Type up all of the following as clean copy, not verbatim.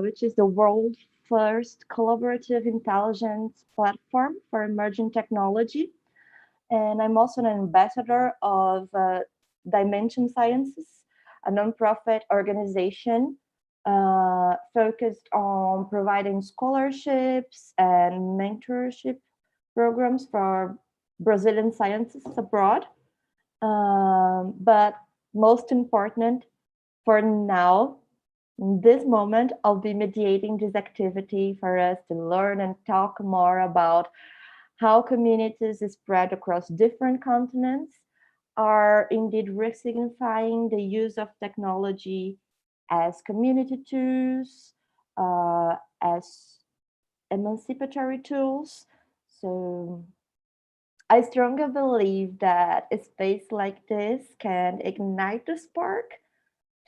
which is the world's first collaborative intelligence platform for emerging technology. And I'm also an ambassador of Dimension Sciences, a nonprofit organization focused on providing scholarships and mentorship programs for Brazilian scientists abroad. But most important for now, in this moment, I'll be mediating this activity for us to learn and talk more about how communities spread across different continents are indeed re-signifying the use of technology as community tools, as emancipatory tools. So I strongly believe that a space like this can ignite the spark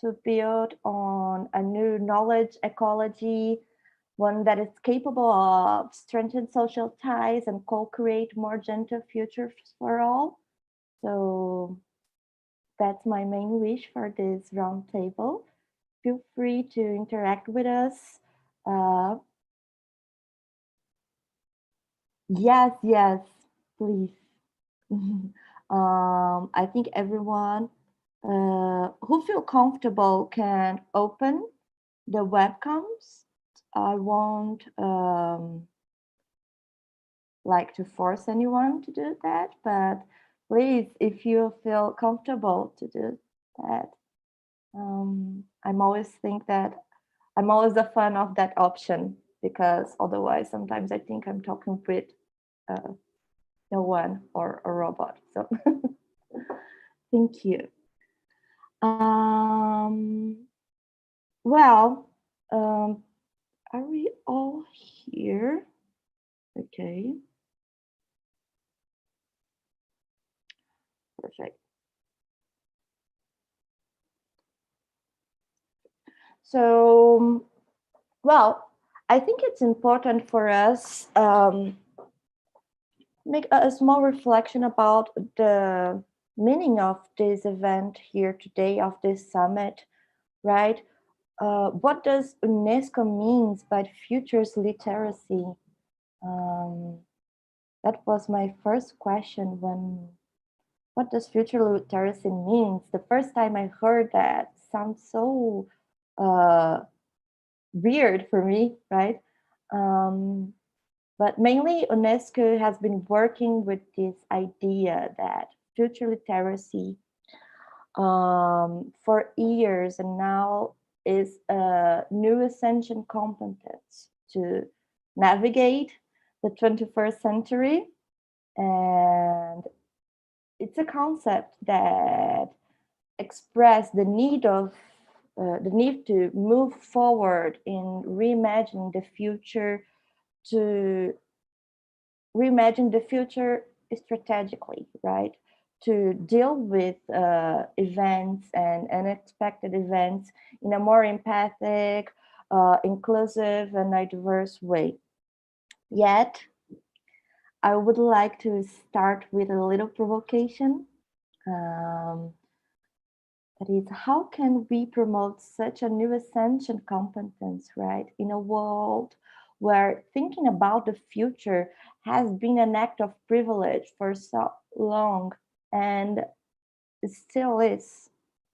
to build on a new knowledge ecology, one that is capable of strengthen social ties and co-create more gentle futures for all. So that's my main wish for this roundtable. Feel free to interact with us. Uh, yes, please. I think everyone who feel comfortable can open the webcams. I won't like to force anyone to do that, but please, if you feel comfortable to do that, I'm always think that I'm always a fan of that option, because otherwise sometimes I think I'm talking with uh, no one or a robot. So thank you. Well, are we all here? Okay. Perfect. So, well, I think it's important for us make a small reflection about the meaning of this event here today, of this summit, right? What does UNESCO means by futures literacy? Um, that was my first question. When what does future literacy means? The first time I heard that sounds so uh, weird for me, right? Um, but mainly UNESCO has been working with this idea that future literacy for years, and now is a new essential competence to navigate the 21st century. And it's a concept that express the need to move forward in reimagining the future, to reimagine the future strategically, right? To deal with events and unexpected events in a more empathic, inclusive, and a diverse way. Yet, I would like to start with a little provocation. Um, that is, how can we promote such a new essential competence, right? In a world where thinking about the future has been an act of privilege for so long, and it still is,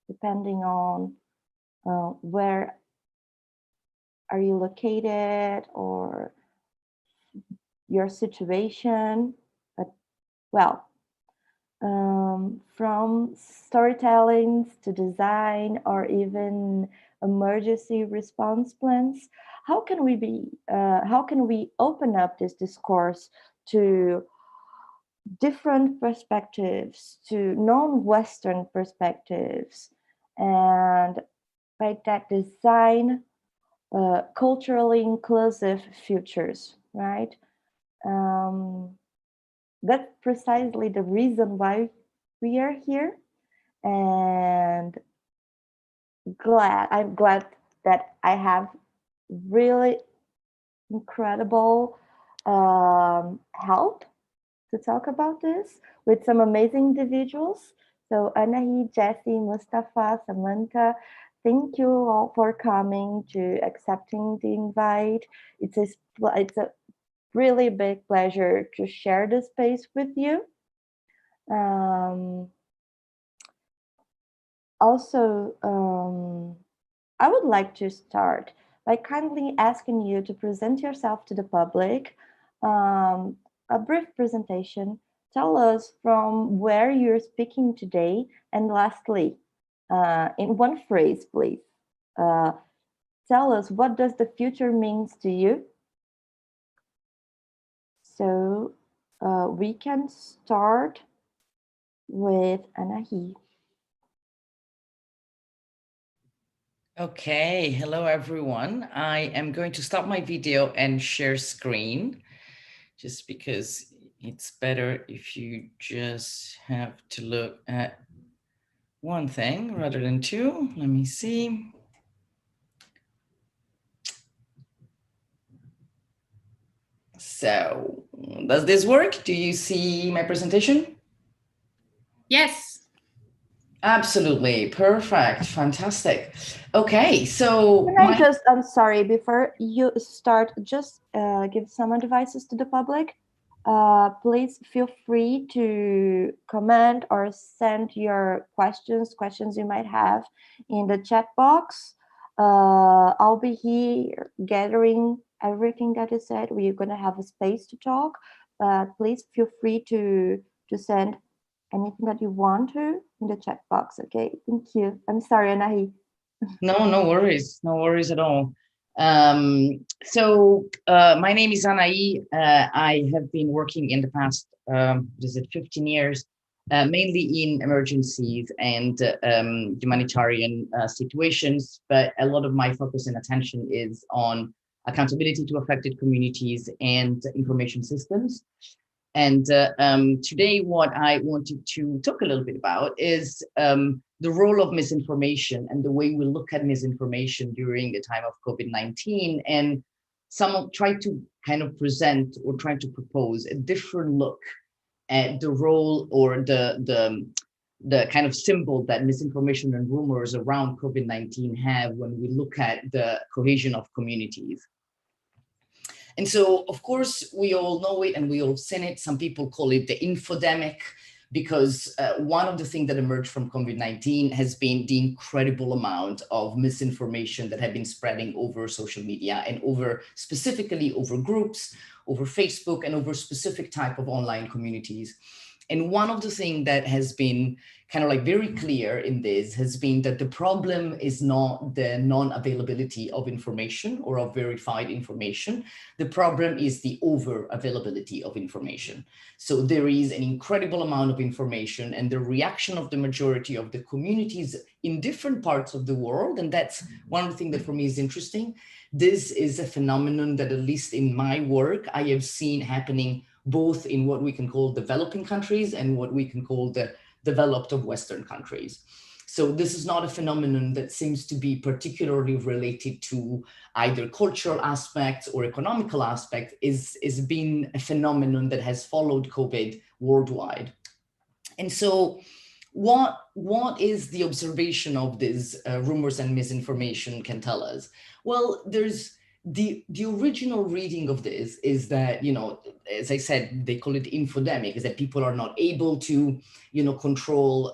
depending on where are you located or your situation. But well, from storytelling to design or even emergency response plans, how can we open up this discourse to different perspectives, to non-Western perspectives, and by that design culturally inclusive futures, right? Um, that's precisely the reason why we are here, and I'm glad that I have really incredible help to talk about this with some amazing individuals. So Anahi, Jesse, Mustafa, Samantha, thank you all for coming, to accepting the invite. It's a really big pleasure to share this space with you. Also, I would like to start by kindly asking you to present yourself to the public. A brief presentation. Tell us from where you're speaking today, and lastly, in one phrase, please, tell us what does the future means to you. So we can start with Anahi. Okay, hello everyone. I am going to stop my video and share screen, just because it's better if you just have to look at one thing rather than two. Let me see. So, does this work? Do you see my presentation? Yes. Absolutely. Perfect. Fantastic. Okay, so I'm sorry, before you start, just give some advices to the public. Please feel free to comment or send your questions you might have in the chat box. I'll be here gathering everything that is said. We're going to have a space to talk, but please feel free to send anything that you want to in the chat box. Okay, thank you. I'm sorry, Anahi. No worries at all. My name is Anai. I have been working in the past, 15 years, mainly in emergencies and humanitarian situations, but a lot of my focus and attention is on accountability to affected communities and information systems. And today, what I wanted to talk a little bit about is the role of misinformation and the way we look at misinformation during the time of COVID-19. And some try to kind of present or try to propose a different look at the role or the kind of symbol that misinformation and rumors around COVID-19 have when we look at the cohesion of communities. And so, of course, we all know it and we all have seen it. Some people call it the infodemic, because one of the things that emerged from COVID-19 has been the incredible amount of misinformation that have been spreading over social media and specifically over groups, over Facebook, and over specific type of online communities. And one of the things that has been kind of like very clear in this has been that the problem is not the non-availability of information or of verified information. The problem is the over-availability of information. So there is an incredible amount of information, and the reaction of the majority of the communities in different parts of the world, and that's one of the things that for me is interesting. This is a phenomenon that, at least in my work, I have seen happening both in what we can call developing countries and what we can call the developed of Western countries. So this is not a phenomenon that seems to be particularly related to either cultural aspects or economical aspects. Is been a phenomenon that has followed COVID worldwide. And so what is the observation of these rumors and misinformation can tell us? Well, there's the original reading of this is that, as I said, they call it infodemic, is that people are not able to, control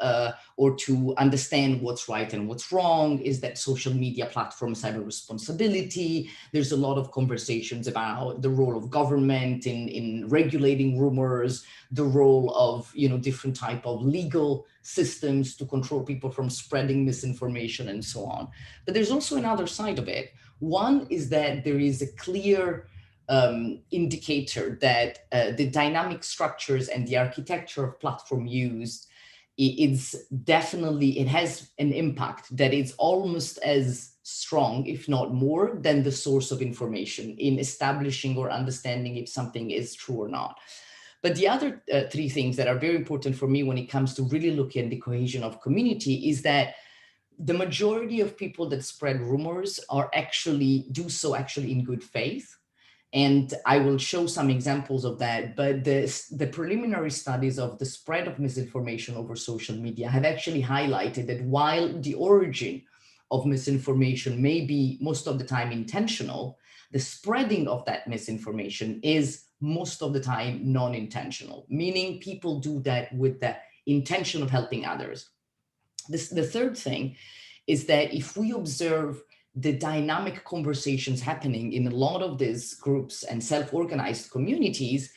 or to understand what's right and what's wrong, is that social media platforms have a responsibility. There's a lot of conversations about the role of government in regulating rumors, the role of, different type of legal systems to control people from spreading misinformation and so on. But there's also another side of it. One is that there is a clear indicator that the dynamic structures and the architecture of platform used, it has an impact that is almost as strong, if not more, than the source of information in establishing or understanding if something is true or not. But the other three things that are very important for me when it comes to really looking at the cohesion of community is that the majority of people that spread rumors do so in good faith. And I will show some examples of that. But the preliminary studies of the spread of misinformation over social media have actually highlighted that while the origin of misinformation may be most of the time intentional, the spreading of that misinformation is most of the time non-intentional, meaning people do that with the intention of helping others. The third thing is that if we observe the dynamic conversations happening in a lot of these groups and self-organized communities,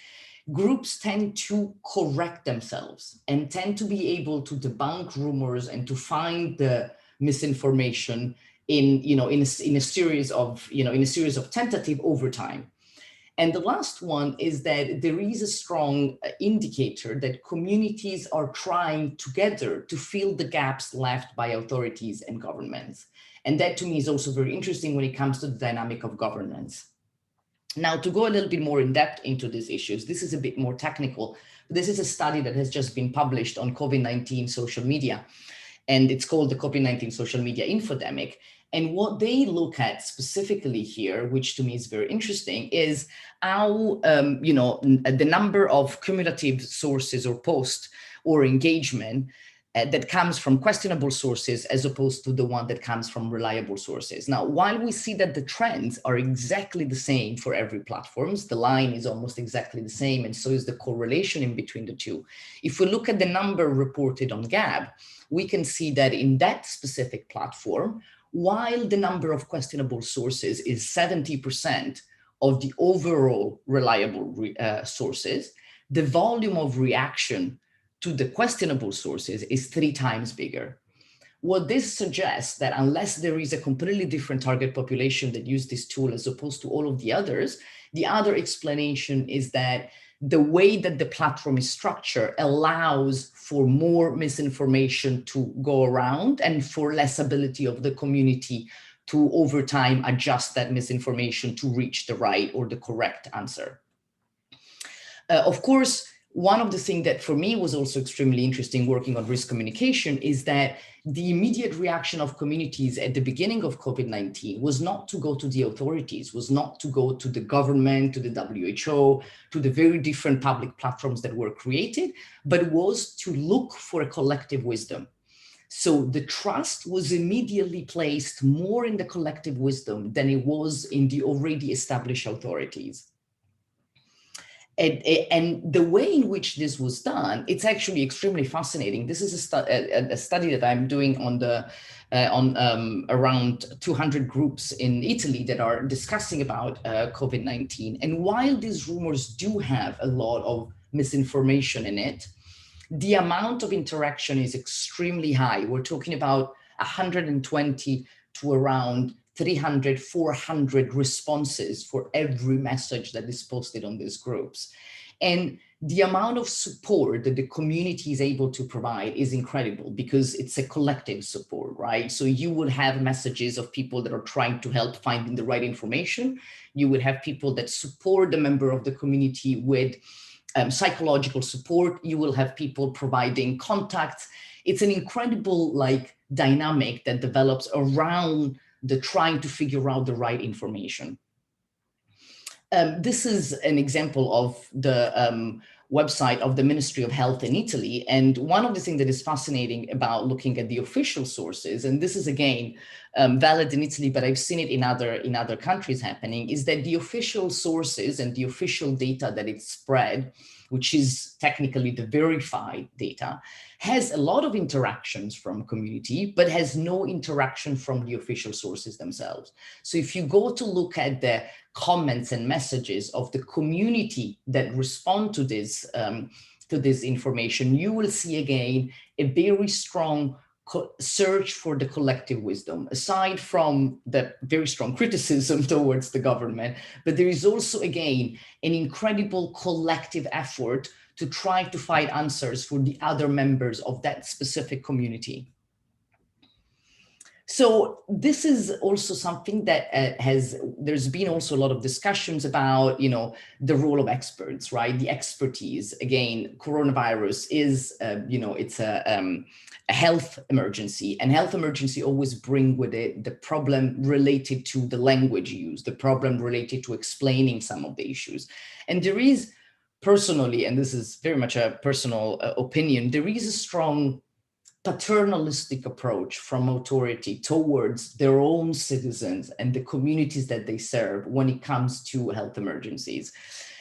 groups tend to correct themselves and tend to be able to debunk rumors and to find the misinformation in a series of tentative over time. And the last one is that there is a strong indicator that communities are trying together to fill the gaps left by authorities and governments. And that to me is also very interesting when it comes to the dynamic of governance. Now, to go a little bit more in depth into these issues, this is a bit more technical. This is a study that has just been published on COVID-19 social media, and it's called the COVID-19 social media infodemic. And what they look at specifically here, which to me is very interesting, is how the number of cumulative sources or posts or engagement that comes from questionable sources as opposed to the one that comes from reliable sources. Now, while we see that the trends are exactly the same for every platforms, the line is almost exactly the same, and so is the correlation in between the two. If we look at the number reported on Gab, we can see that in that specific platform, while the number of questionable sources is 70% of the overall reliable sources, the volume of reaction to the questionable sources is 3 times bigger. What this suggests that unless there is a completely different target population that use this tool as opposed to all of the others, the other explanation is that the way that the platform is structured allows for more misinformation to go around and for less ability of the community to over time adjust that misinformation to reach the right or the correct answer. Of course, one of the things that for me was also extremely interesting working on risk communication is that the immediate reaction of communities at the beginning of COVID-19 was not to go to the authorities, was not to go to the government, to the WHO, to the very different public platforms that were created, but was to look for a collective wisdom. So the trust was immediately placed more in the collective wisdom than it was in the already established authorities. And the way in which this was done, it's actually extremely fascinating. This is a study that I'm doing on around 200 groups in Italy that are discussing about COVID-19. And while these rumors do have a lot of misinformation in it, the amount of interaction is extremely high. We're talking about 120 to around 300, 400 responses for every message that is posted on these groups. And the amount of support that the community is able to provide is incredible because it's a collective support, right? So you will have messages of people that are trying to help finding the right information. You will have people that support the member of the community with psychological support. You will have people providing contacts. It's an incredible dynamic that develops around the trying to figure out the right information. This is an example of the website of the Ministry of Health in Italy. And one of the things that is fascinating about looking at the official sources, and this is again valid in Italy, but I've seen it in other countries happening, is that the official sources and the official data that it's spread, which is technically the verified data, has a lot of interactions from community, but has no interaction from the official sources themselves. So if you go to look at the comments and messages of the community that respond to this information, you will see again a very strong search for the collective wisdom, aside from the very strong criticism towards the government. But there is also, again, an incredible collective effort to try to find answers for the other members of that specific community. So this is also something that there's been also a lot of discussions about, the role of experts, right? The expertise. Again, coronavirus is, it's a health emergency, and health emergency always bring with it the problem related to the language used, the problem related to explaining some of the issues. And there is personally, and this is very much a personal opinion, there is a strong paternalistic approach from authority towards their own citizens and the communities that they serve when it comes to health emergencies.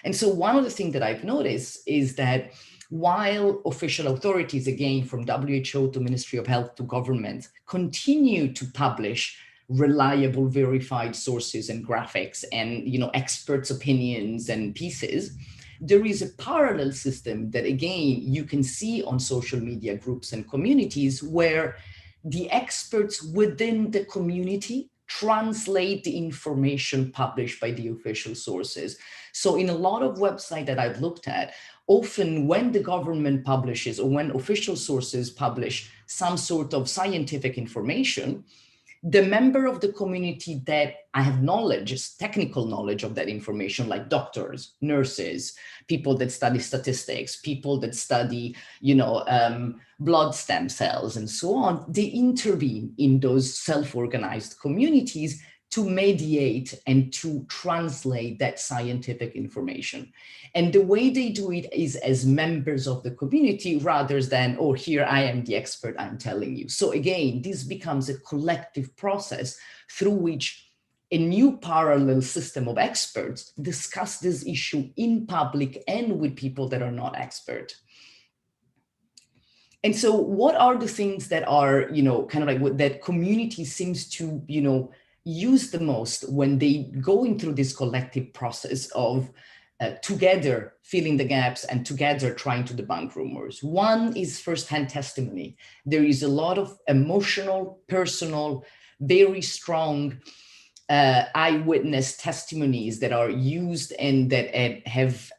And so one of the things that I've noticed is that while official authorities, again, from WHO to Ministry of Health to government, continue to publish reliable, verified sources and graphics and, experts' opinions and pieces, there is a parallel system that, again, you can see on social media groups and communities where the experts within the community translate the information published by the official sources. So in a lot of websites that I've looked at, often when the government publishes or when official sources publish some sort of scientific information, the member of the community that I have knowledge, technical knowledge of that information, like doctors, nurses, people that study statistics, people that study, blood stem cells and so on, they intervene in those self-organized communities to mediate and to translate that scientific information. And the way they do it is as members of the community rather than, oh, here I am the expert, I'm telling you. So again, this becomes a collective process through which a new parallel system of experts discuss this issue in public and with people that are not expert. And so what are the things that are, kind of like what that community seems to, use the most when they going through this collective process of together filling the gaps and together trying to debunk rumors? One is firsthand testimony. There is a lot of emotional, personal, very strong eyewitness testimonies that are used and that have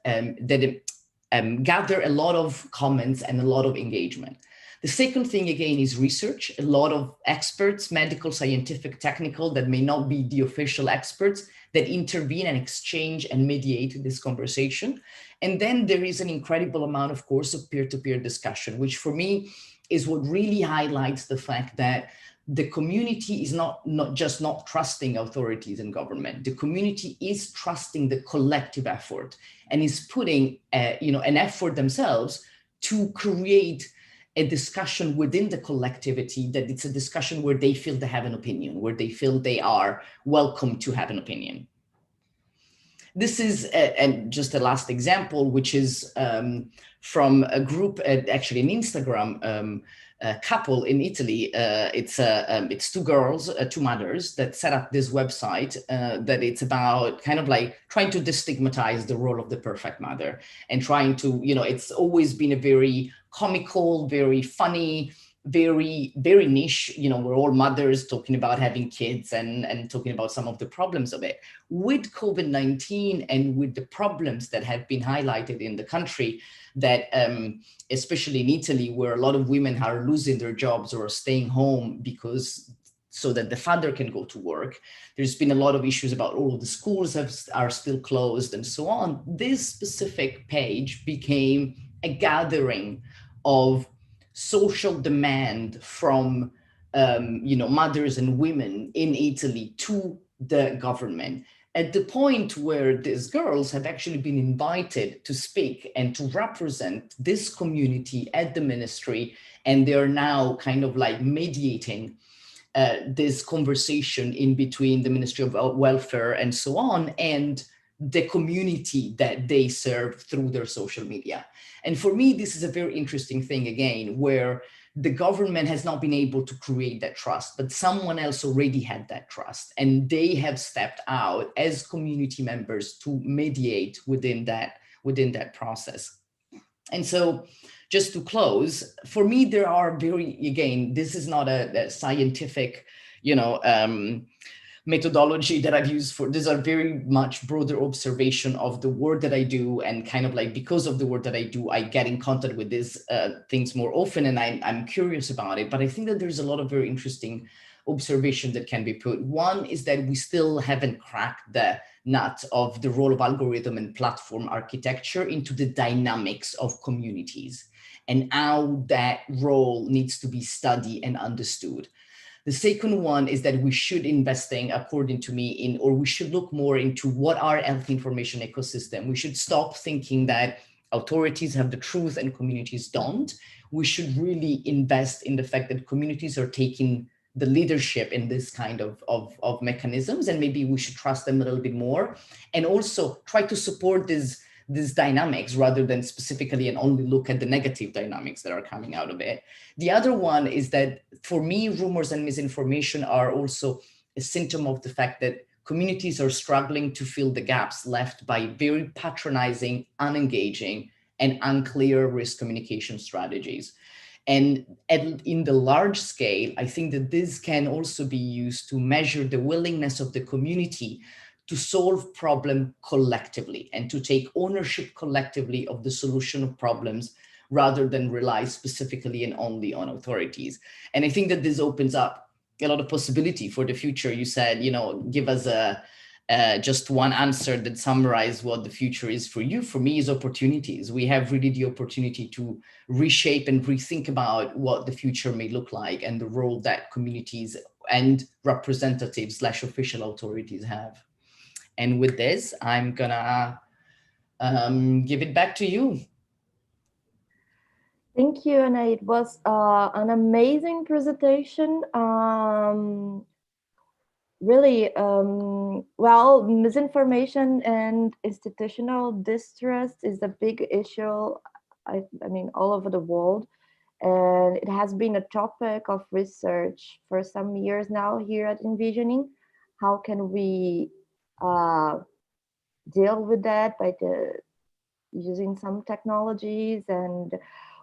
gather a lot of comments and a lot of engagement. The second thing, again, is research. A lot of experts, medical, scientific, technical, that may not be the official experts, that intervene and exchange and mediate this conversation. And then there is an incredible amount, of course, of peer-to-peer discussion, which for me is what really highlights the fact that the community is not just not trusting authorities and government. The community is trusting the collective effort and is putting an effort themselves to create a discussion within the collectivity, that it's a discussion where they feel they have an opinion, where they feel they are welcome to have an opinion. This is, and just a last example, which is from a group, actually an Instagram couple in Italy. It's two girls, two mothers that set up this website that it's about kind of like trying to destigmatize the role of the perfect mother and trying to, it's always been a very comical, very funny, very, very niche, we're all mothers talking about having kids and talking about some of the problems of it. With COVID-19 and with the problems that have been highlighted in the country, that especially in Italy, where a lot of women are losing their jobs or staying home so that the father can go to work. There's been a lot of issues about all of the schools are still closed and so on. This specific page became a gathering of social demand from mothers and women in Italy to the government, at the point where these girls have actually been invited to speak and to represent this community at the ministry, and they are now kind of like mediating this conversation in between the Ministry of Welfare and so on, and the community that they serve through their social media. And for me, this is a very interesting thing, again, where the government has not been able to create that trust, but someone else already had that trust, and they have stepped out as community members to mediate within that process. And so just to close, for me, there are again, this is not a scientific, methodology that I've used for these are very much broader observation of the work that I do, and kind of like because of the work that I do, I get in contact with these things more often, and I'm curious about it. But I think that there's a lot of very interesting observation that can be put. One is that we still haven't cracked the nut of the role of algorithm and platform architecture into the dynamics of communities and how that role needs to be studied and understood. The second one is that we should investing, according to me, we should look more into what are health information ecosystem. We should stop thinking that authorities have the truth and communities don't, we should really invest in the fact that communities are taking the leadership in this kind of mechanisms, and maybe we should trust them a little bit more, and also try to support these dynamics rather than specifically and only look at the negative dynamics that are coming out of it. The other one is that for me, rumors and misinformation are also a symptom of the fact that communities are struggling to fill the gaps left by very patronizing, unengaging, and unclear risk communication strategies. And in the large scale, I think that this can also be used to measure the willingness of the community to solve problem collectively and to take ownership collectively of the solution of problems rather than rely specifically and only on authorities. And I think that this opens up a lot of possibility for the future. You said, give us just one answer that summarizes what the future is for you. For me, is opportunities. We have really the opportunity to reshape and rethink about what the future may look like and the role that communities and representatives / official authorities have. And with this, I'm gonna give it back to you. Thank you, Anna. It was an amazing presentation. Really, well, misinformation and institutional distrust is a big issue, I mean, all over the world. And it has been a topic of research for some years now here at Envisioning. How can we deal with that by using some technologies? And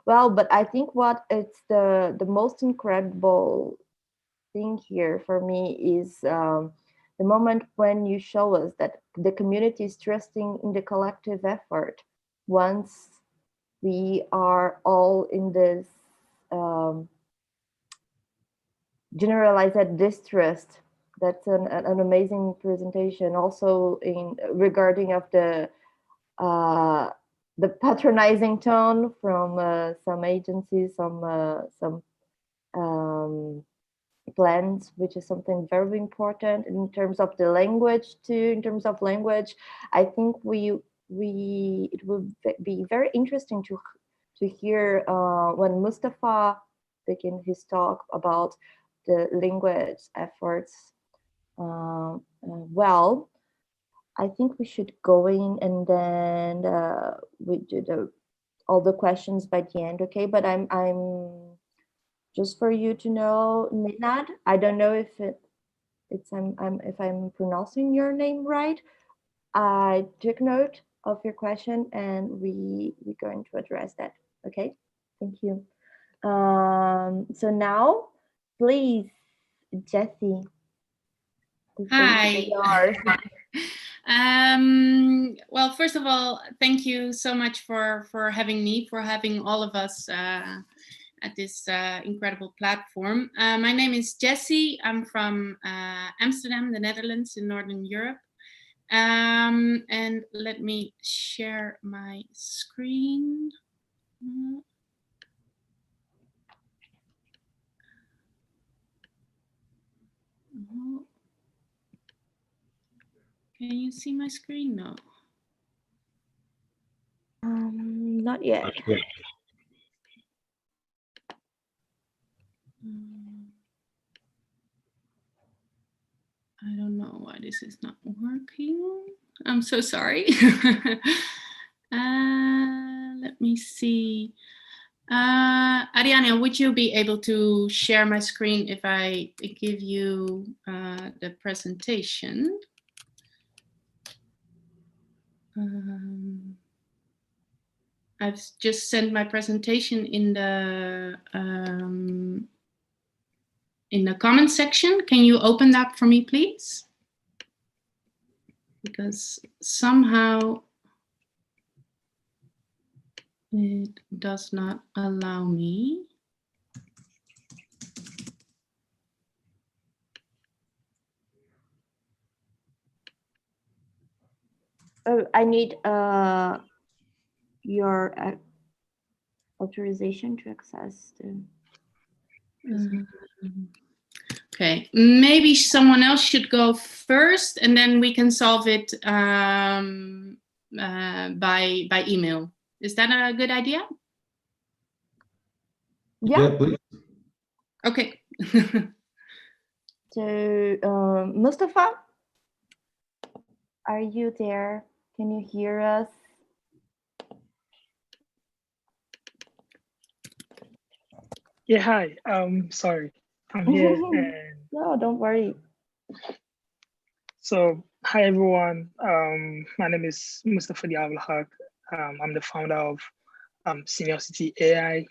well, but I think what it's the most incredible thing here for me is the moment when you show us that the community is trusting in the collective effort. Once we are all in this generalized distrust, that's an amazing presentation. Also in regarding of the patronizing tone from some agencies, some plans, which is something very important in terms of the language too. In terms of language, I think it would be very interesting to hear when Mustafa begin his talk about the language efforts. Well, I think we should go in and then we do all the questions by the end, okay? But I'm just for you to know, Ninad, I don't know if if I'm pronouncing your name right. I took note of your question and we're going to address that. Okay, thank you. So now, please, Jessie. Hi. Well, first of all, thank you so much for having me, for having all of us at this incredible platform. My name is Jessie. I'm from Amsterdam, the Netherlands in Northern Europe. And let me share my screen. Can you see my screen? No. Not yet. I don't know why this is not working. I'm so sorry. Let me see. Ariana, would you be able to share my screen if I give you the presentation? I've just sent my presentation in the comment section. Can you open that for me, please? Because somehow it does not allow me. Oh, I need your authorization to access the. Okay, maybe someone else should go first, and then we can solve it by email. Is that a good idea? Yeah, please. Okay. So, Mustafa, are you there? Can you hear us? Yeah, hi. Sorry, I'm here. And No, don't worry. so, hi everyone. My name is Mustafa Diablahak. I'm the founder of Sinocity Ai,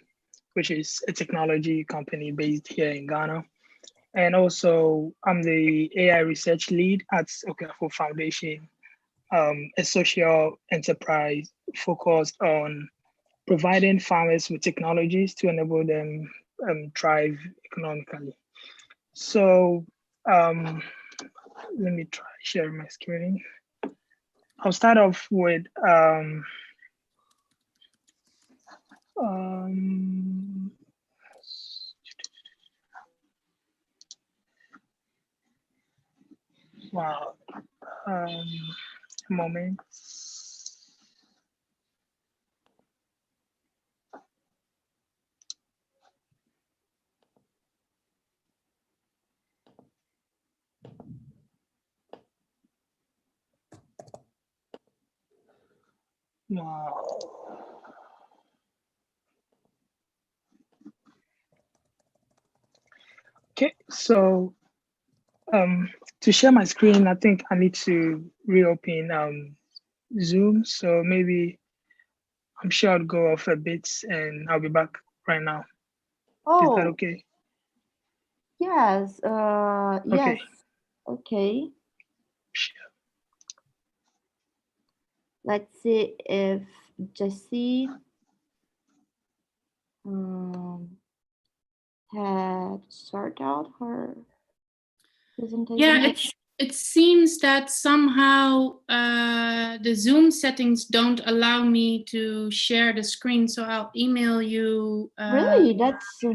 which is a technology company based here in Ghana. And also, I'm the AI research lead at Okafor Foundation, a social enterprise focused on providing farmers with technologies to enable them thrive economically. So let me try sharing my screen. I'll start off with wow, moment. Wow. Okay, so to share my screen, I think I need to reopen Zoom. So maybe I'm sure I'll go off a bit and I'll be back right now. Is that Oh, okay? yes. Yes. Okay. Okay. Sure. Let's see if Jessie had sorted out her presentation. Yeah, it seems that somehow the Zoom settings don't allow me to share the screen, so I'll email you. Really? That's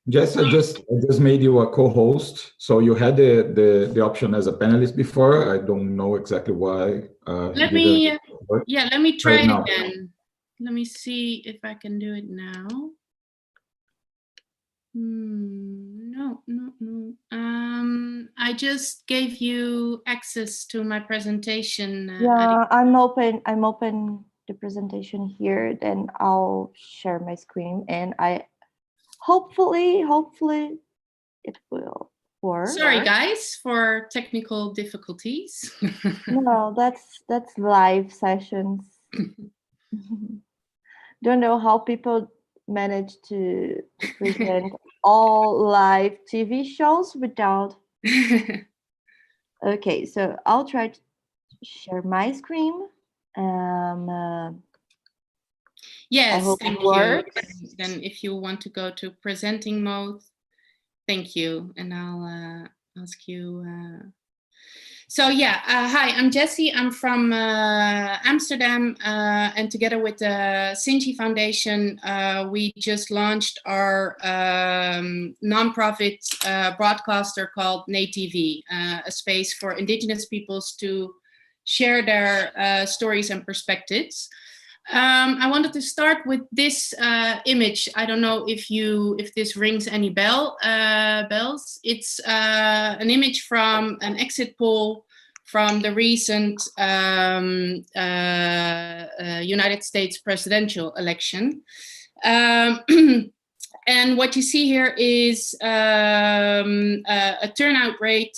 Jess, I just made you a co-host, so you had the option as a panelist before. I don't know exactly why. let me work. let me try Right it now. again. Let me see if I can do it now. No. I just gave you access to my presentation. yeah. I'm open the presentation here. Then I'll share my screen, and I hopefully it will work. Sorry, guys, for technical difficulties. No, that's live sessions. Don't know how people manage to present all live TV shows without. Okay, so I'll try to share my screen. Yes, hope thank it you. works. Then if you want to go to presenting mode, thank you. And I'll ask you. So yeah, hi, I'm Jessie. I'm from Amsterdam, and together with the Sinji Foundation, we just launched our nonprofit broadcaster called NaTV, a space for Indigenous peoples to share their stories and perspectives. I wanted to start with this image. I don't know if this rings any bells. It's an image from an exit poll from the recent United States presidential election. And what you see here is a turnout rate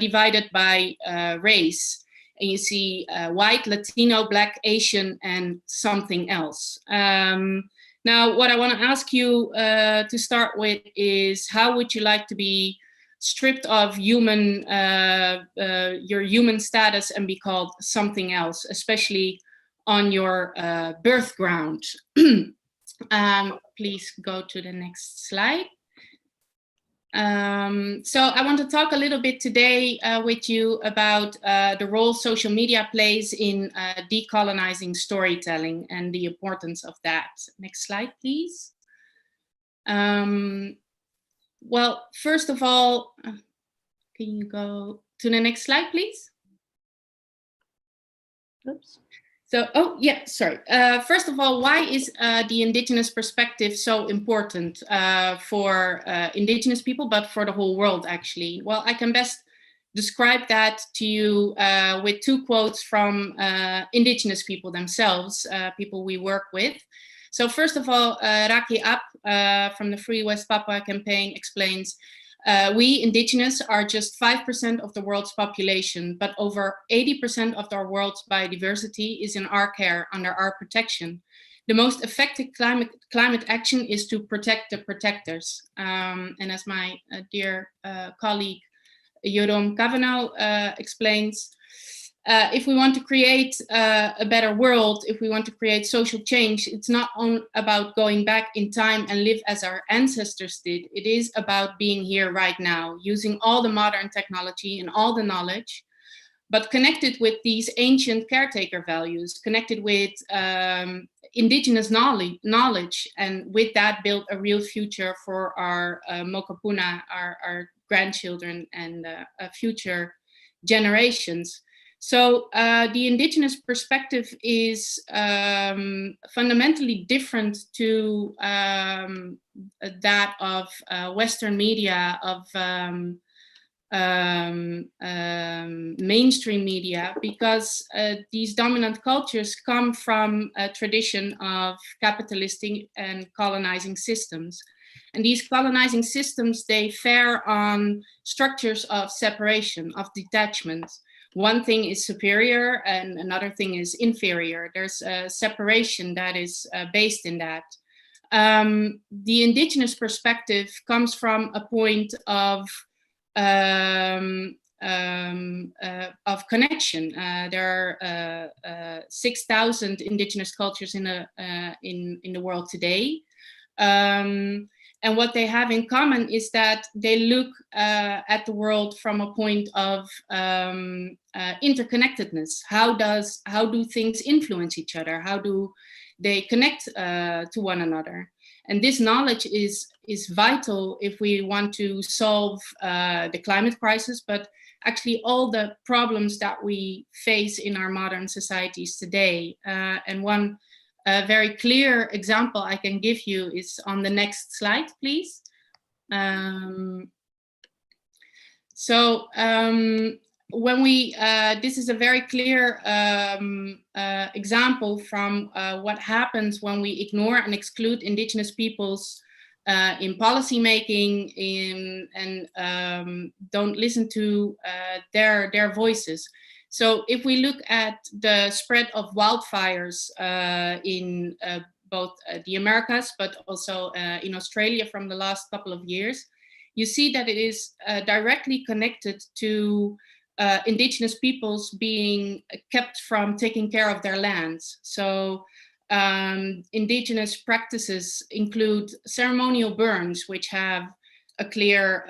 divided by race. And you see white, Latino, Black, Asian, and something else. Now, what I want to ask you to start with is, how would you like to be stripped of your human status and be called something else, especially on your birth ground? Please go to the next slide. So I want to talk a little bit today with you about the role social media plays in decolonizing storytelling and the importance of that. Next slide, please. Well, first of all, can you go to the next slide, please? Oops. So, oh yeah, sorry. First of all, why is the indigenous perspective so important for indigenous people, but for the whole world actually? Well, I can best describe that to you with two quotes from indigenous people themselves, people we work with. So first of all, Raki Ap from the Free West Papua campaign explains, we indigenous are just 5% of the world's population, but over 80% of our world's biodiversity is in our care, under our protection. The most effective climate action is to protect the protectors. And as my dear colleague, Yoram Kavanaugh explains, if we want to create a better world, if we want to create social change, it's not about going back in time and live as our ancestors did. It is about being here right now, using all the modern technology and all the knowledge, but connected with these ancient caretaker values, connected with indigenous knowledge, and with that build a real future for our Mokapuna, our grandchildren, and future generations. So the indigenous perspective is fundamentally different to that of Western media, of mainstream media, because these dominant cultures come from a tradition of capitalistic and colonizing systems. And these colonizing systems, they fare on structures of separation, of detachment. One thing is superior and another thing is inferior. There's a separation that is based in that. The indigenous perspective comes from a point of connection. There are 6,000 indigenous cultures in the world today. And what they have in common is that they look at the world from a point of interconnectedness. How do things influence each other? How do they connect to one another? And this knowledge is vital if we want to solve the climate crisis, but actually all the problems that we face in our modern societies today. And one very clear example I can give you is on the next slide, please. When we, this is a very clear example from what happens when we ignore and exclude indigenous peoples in policy making, and don't listen to their voices. So if we look at the spread of wildfires in both the Americas, but also in Australia from the last couple of years, you see that it is directly connected to indigenous peoples being kept from taking care of their lands. So indigenous practices include ceremonial burns, which have a clear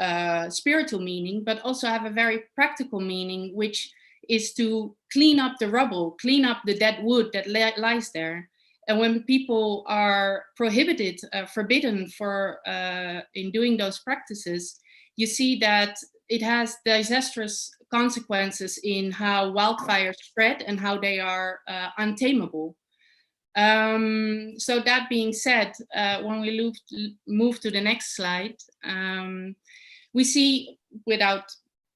spiritual meaning, but also have a very practical meaning, which is to clean up the rubble, clean up the dead wood that lies there. And when people are prohibited, forbidden for in doing those practices, you see that it has disastrous consequences in how wildfires spread and how they are untamable. So that being said, when we move to the next slide, we see, without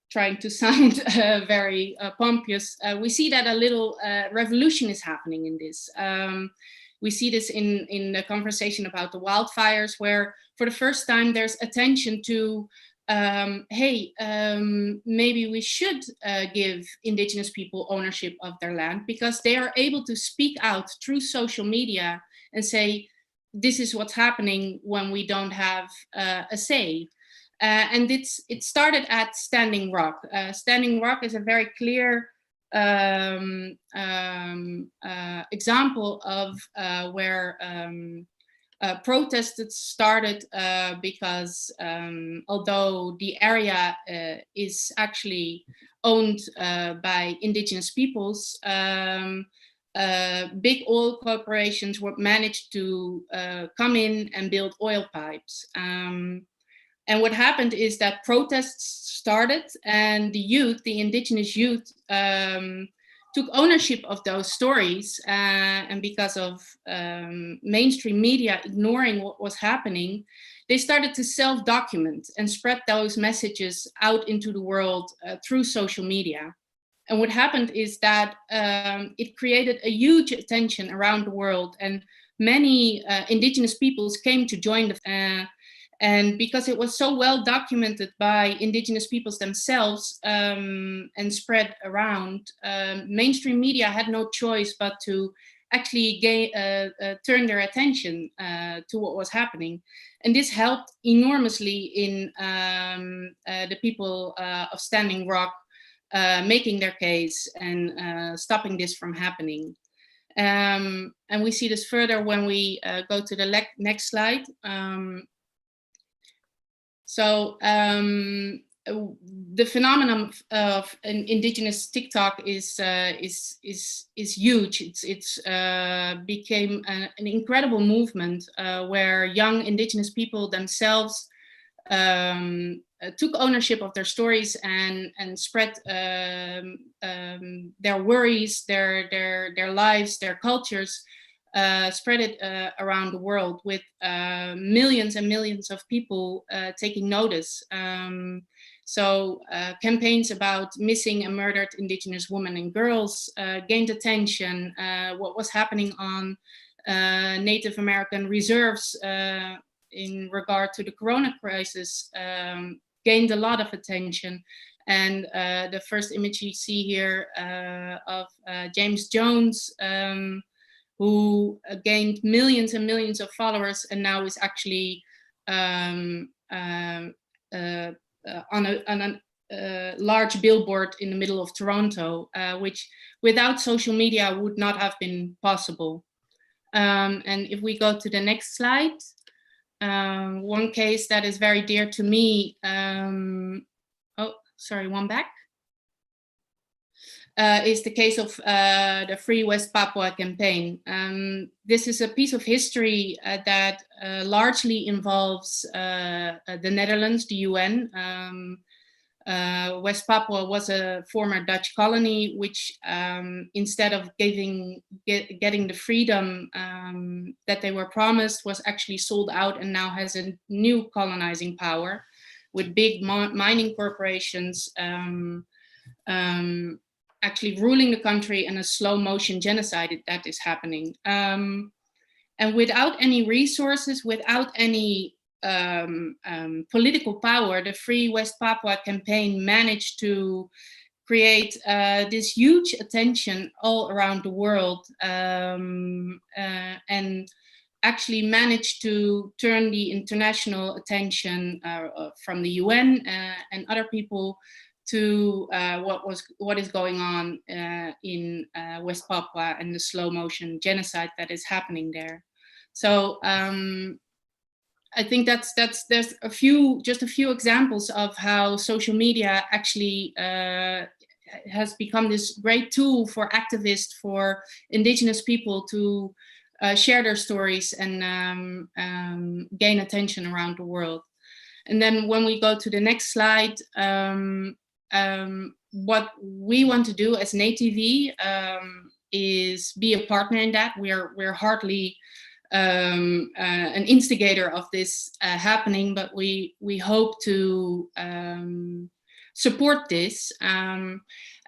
trying to sound very pompous, we see that a little revolution is happening in this. We see this in the conversation about the wildfires, where for the first time there's attention to, hey, maybe we should give indigenous people ownership of their land, because they are able to speak out through social media and say, this is what's happening when we don't have a say. And it started at Standing Rock. Standing Rock is a very clear example of where protests started because although the area is actually owned by indigenous peoples, big oil corporations were managed to come in and build oil pipes. And what happened is that protests started, and the youth, the indigenous youth, took ownership of those stories, and because of mainstream media ignoring what was happening, they started to self-document and spread those messages out into the world through social media. And what happened is that it created a huge attention around the world, and many indigenous peoples came to join the and because it was so well documented by indigenous peoples themselves and spread around, mainstream media had no choice but to actually turn their attention to what was happening. And this helped enormously in the people of Standing Rock making their case and stopping this from happening. And we see this further when we go to the next slide. So the phenomenon of an indigenous TikTok is huge. It's became an incredible movement where young indigenous people themselves took ownership of their stories and spread their worries, their lives, their cultures, spread it around the world with millions and millions of people taking notice. So campaigns about missing and murdered indigenous women and girls gained attention. What was happening on Native American reserves in regard to the corona crisis gained a lot of attention. And the first image you see here of James Jones, who gained millions and millions of followers and now is actually on a large billboard in the middle of Toronto, which without social media would not have been possible. And if we go to the next slide, one case that is very dear to me, oh, sorry, one back, is the case of the Free West Papua campaign. This is a piece of history that largely involves the Netherlands, the UN. West Papua was a former Dutch colony, which instead of getting the freedom that they were promised, was actually sold out and now has a new colonizing power with big mining corporations actually ruling the country, and a slow motion genocide that is happening. And without any resources, without any political power, the Free West Papua campaign managed to create this huge attention all around the world, and actually managed to turn the international attention from the UN and other people to what is going on in West Papua and the slow motion genocide that is happening there. So I think there's just a few examples of how social media actually has become this great tool for activists, for indigenous people to share their stories and gain attention around the world. And then when we go to the next slide, what we want to do as NATV is be a partner in that. We're hardly an instigator of this happening, but we hope to support this. And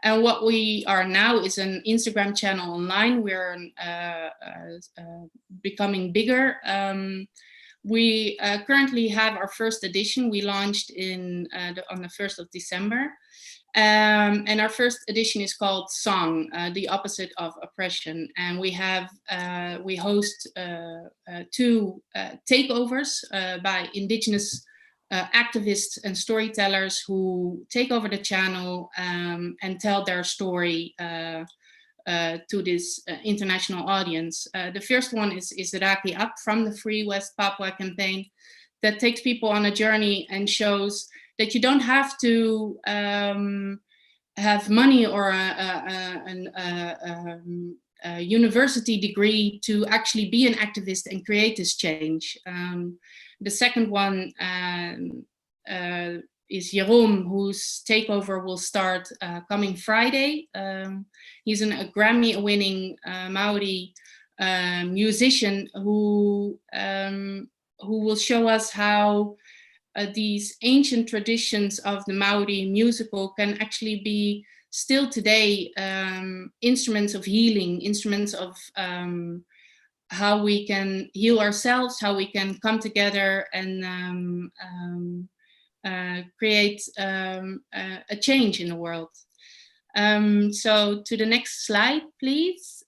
what we are now is an Instagram channel online. We're becoming bigger. We currently have our first edition. We launched on the 1st of December. And our first edition is called Song, the opposite of oppression. And we host 2 takeovers by indigenous activists and storytellers who take over the channel and tell their story to this international audience. The first one is Raki Up from the Free West Papua campaign, that takes people on a journey and shows that you don't have to have money or a university degree to actually be an activist and create this change. The second one is Jerome, whose takeover will start coming Friday. He's a Grammy-winning Maori musician who will show us how these ancient traditions of the Maori musical can actually be still today instruments of healing, instruments of how we can heal ourselves, how we can come together and create a change in the world. So to the next slide, please.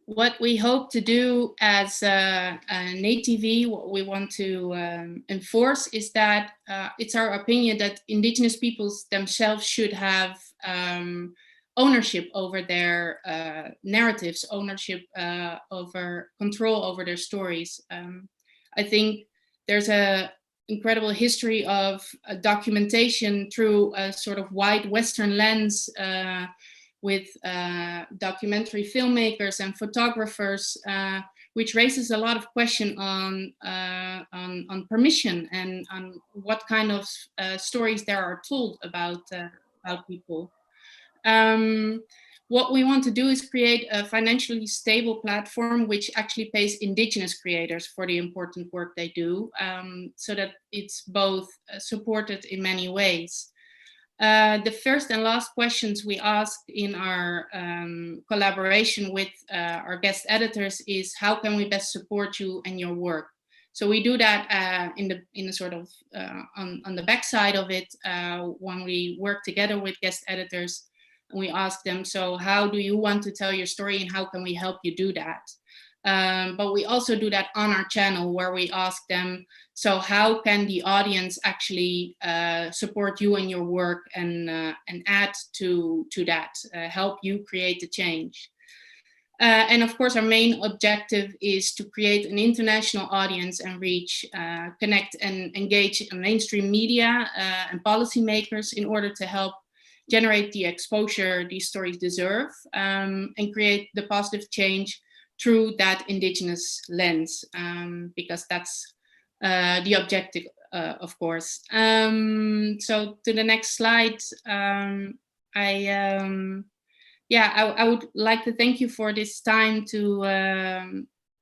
What we hope to do as NATV, what we want to enforce is that it's our opinion that Indigenous peoples themselves should have ownership over their narratives, ownership over control over their stories. I think there's a incredible history of documentation through a sort of wide Western lens with documentary filmmakers and photographers, which raises a lot of question on permission and on what kind of stories there are told about people. What we want to do is create a financially stable platform which actually pays Indigenous creators for the important work they do, so that it's both supported in many ways. The first and last questions we asked in our collaboration with our guest editors is how can we best support you and your work? So we do that in the sort of on the backside of it when we work together with guest editors. And we ask them, so how do you want to tell your story and how can we help you do that? But we also do that on our channel where we ask them, so how can the audience actually support you and your work and add to that, help you create the change? And of course, our main objective is to create an international audience and reach, connect and engage mainstream media and policymakers in order to help generate the exposure these stories deserve and create the positive change through that Indigenous lens, because that's the objective, of course. So to the next slide, I would like to thank you for this time to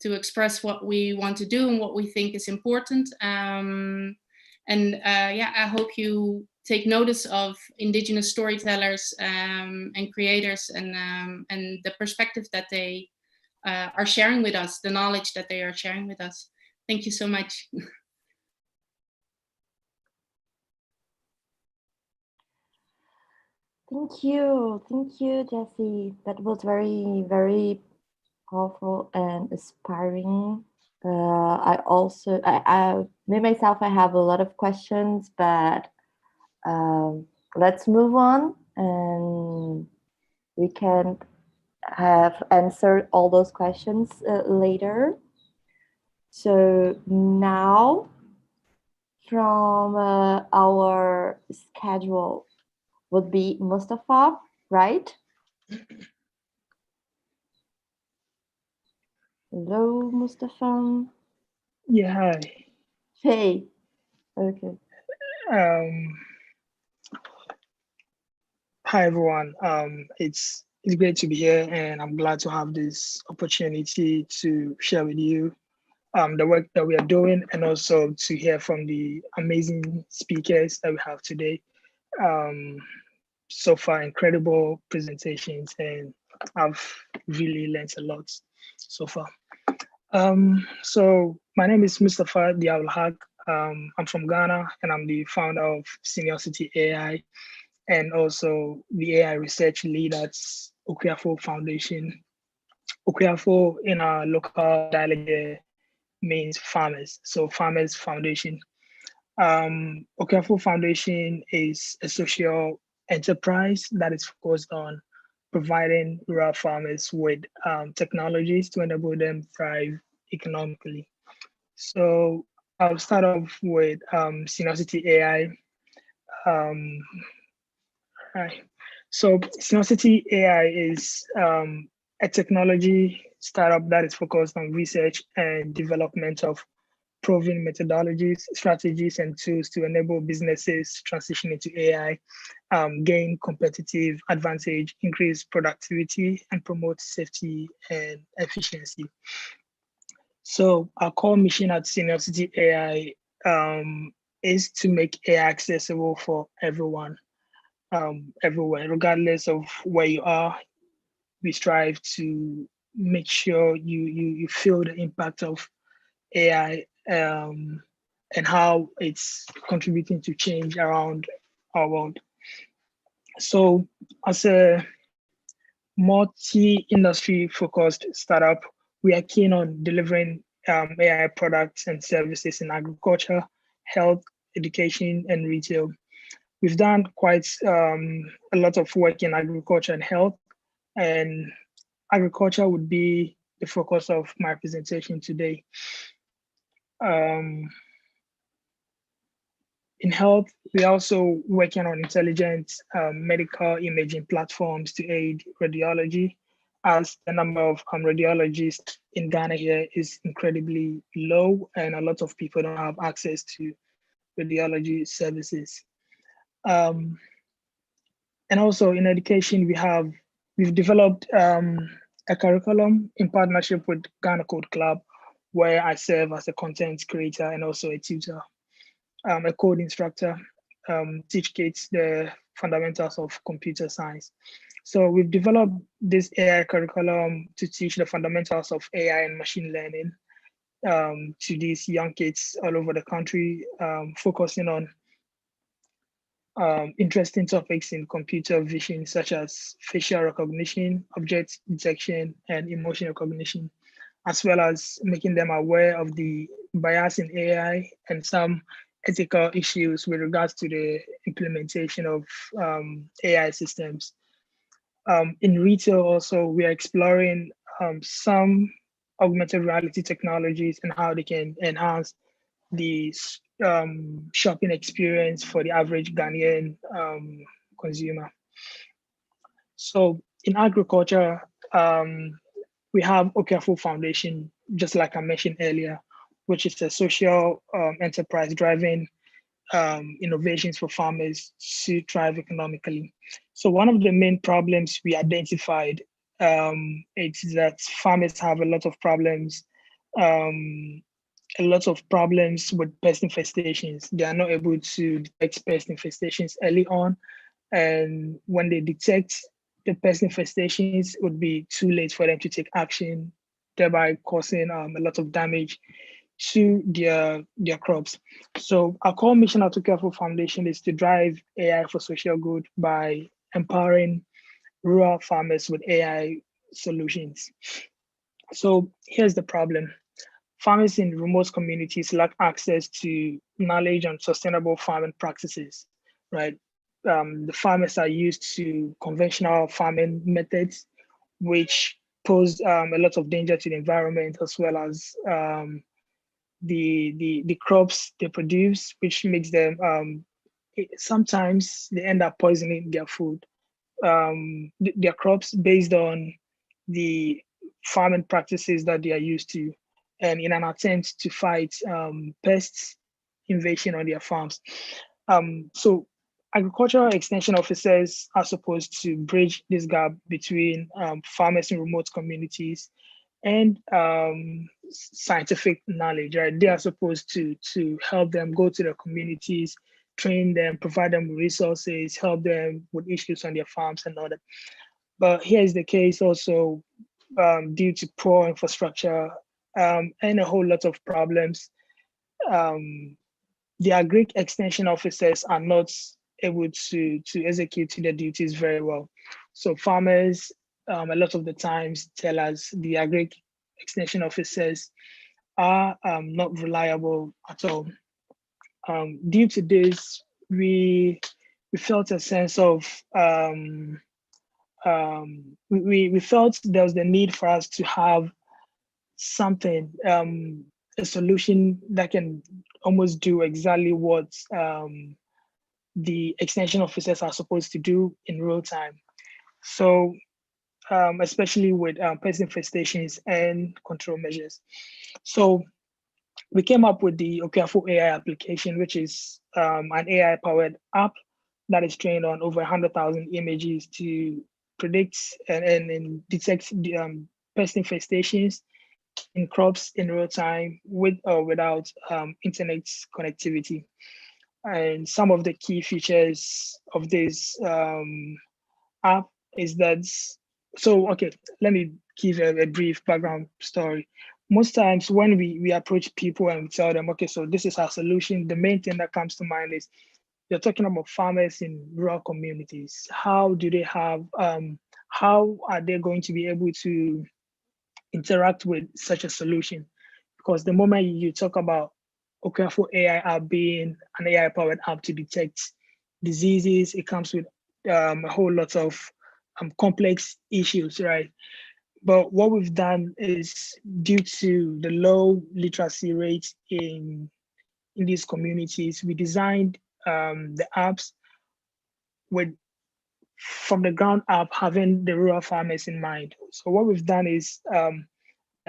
express what we want to do and what we think is important. I hope you take notice of Indigenous storytellers and creators and the perspective that they are sharing with us, the knowledge that they are sharing with us. Thank you so much. Thank you, Jessie. That was very, very powerful and inspiring. Me myself, I have a lot of questions, but let's move on and we can have answered all those questions later. So now from our schedule would be Mustafa, right? Hello, Mustafa. Yeah, hi. Hey. Okay. Hi everyone. It's great to be here, and I'm glad to have this opportunity to share with you the work that we are doing, and also to hear from the amazing speakers that we have today. So far, incredible presentations, and I've really learned a lot so far. So my name is Mustafa Diawlhak. I'm from Ghana, and I'm the founder of Sinocity Ai, and also the AI research lead at Okuafo Foundation. Okuafo in our local dialect means farmers, so Farmers Foundation. Okuafo Foundation is a social enterprise that is focused on providing rural farmers with technologies to enable them thrive economically. So I'll start off with Sinocity AI. Right. So Sinocity AI is a technology startup that is focused on research and development of proven methodologies, strategies, and tools to enable businesses transition into AI, gain competitive advantage, increase productivity, and promote safety and efficiency. So our core mission at Sinocity AI is to make AI accessible for everyone, everywhere, regardless of where you are. We strive to make sure you feel the impact of AI and how it's contributing to change around our world. So as a multi-industry focused startup, we are keen on delivering AI products and services in agriculture, health, education, and retail. We've done quite a lot of work in agriculture and health, and agriculture would be the focus of my presentation today. In health, we're also working on intelligent medical imaging platforms to aid radiology, as the number of radiologists in Ghana here is incredibly low, and a lot of people don't have access to radiology services. And also in education, we've developed a curriculum in partnership with Ghana Code Club, where I serve as a content creator and also a tutor. A code instructor, teach kids the fundamentals of computer science. So we've developed this AI curriculum to teach the fundamentals of AI and machine learning to these young kids all over the country, focusing on interesting topics in computer vision, such as facial recognition, object detection, and emotion recognition, as well as making them aware of the bias in AI and some ethical issues with regards to the implementation of AI systems. In retail also, we are exploring some augmented reality technologies and how they can enhance the shopping experience for the average Ghanaian consumer. So in agriculture, we have Okafor Foundation, just like I mentioned earlier, which is a social enterprise driving innovations for farmers to thrive economically. So one of the main problems we identified is that farmers have a lot of problems with pest infestations. They are not able to detect pest infestations early on. And when they detect the pest infestations, it would be too late for them to take action, thereby causing a lot of damage to their crops. So our core mission at Okafor Foundation is to drive AI for social good by empowering rural farmers with AI solutions. So here's the problem. Farmers in remote communities lack access to knowledge on sustainable farming practices, right? The farmers are used to conventional farming methods, which pose a lot of danger to the environment, as well as the crops they produce, which makes them sometimes they end up poisoning their food, their crops based on the farming practices that they are used to, and in an attempt to fight pests invasion on their farms. So agricultural extension officers are supposed to bridge this gap between farmers in remote communities and scientific knowledge, right? They are supposed to help them go to the communities, train them, provide them with resources, help them with issues on their farms and all that. But here is the case also due to poor infrastructure and a whole lot of problems. The agri extension officers are not able to execute their duties very well. So farmers, a lot of the times, tell us the agri extension officers are not reliable at all. Due to this, we felt a sense of we felt there was the need for us to have something, a solution that can almost do exactly what the extension officers are supposed to do in real time. So especially with pest infestations and control measures. So we came up with the Okafu AI application, which is an AI-powered app that is trained on over 100,000 images to predict and detect the, pest infestations in crops in real time with or without internet connectivity. And some of the key features of this app is that, so, okay, let me give a brief background story. Most times when we approach people and we tell them, okay, so this is our solution, the main thing that comes to mind is you're talking about farmers in rural communities. How do they have, how are they going to be able to interact with such a solution? Because the moment you talk about Okafu AI app being an AI-powered app to detect diseases, it comes with a whole lot of complex issues, right? But what we've done is, due to the low literacy rate in these communities, we designed the apps with, from the ground up, having the rural farmers in mind. So what we've done is the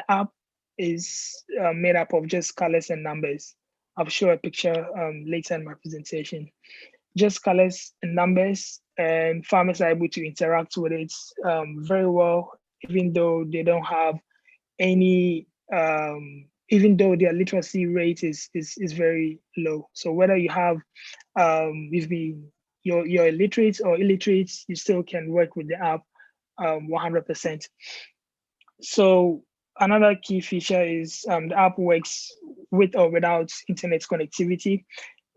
app is made up of just colors and numbers. I'll show a picture later in my presentation. Just colors and numbers, and farmers are able to interact with it very well, even though they don't have any, even though their literacy rate is very low. So whether you have, you're illiterate or illiterate, you still can work with the app 100%. So another key feature is the app works with or without internet connectivity.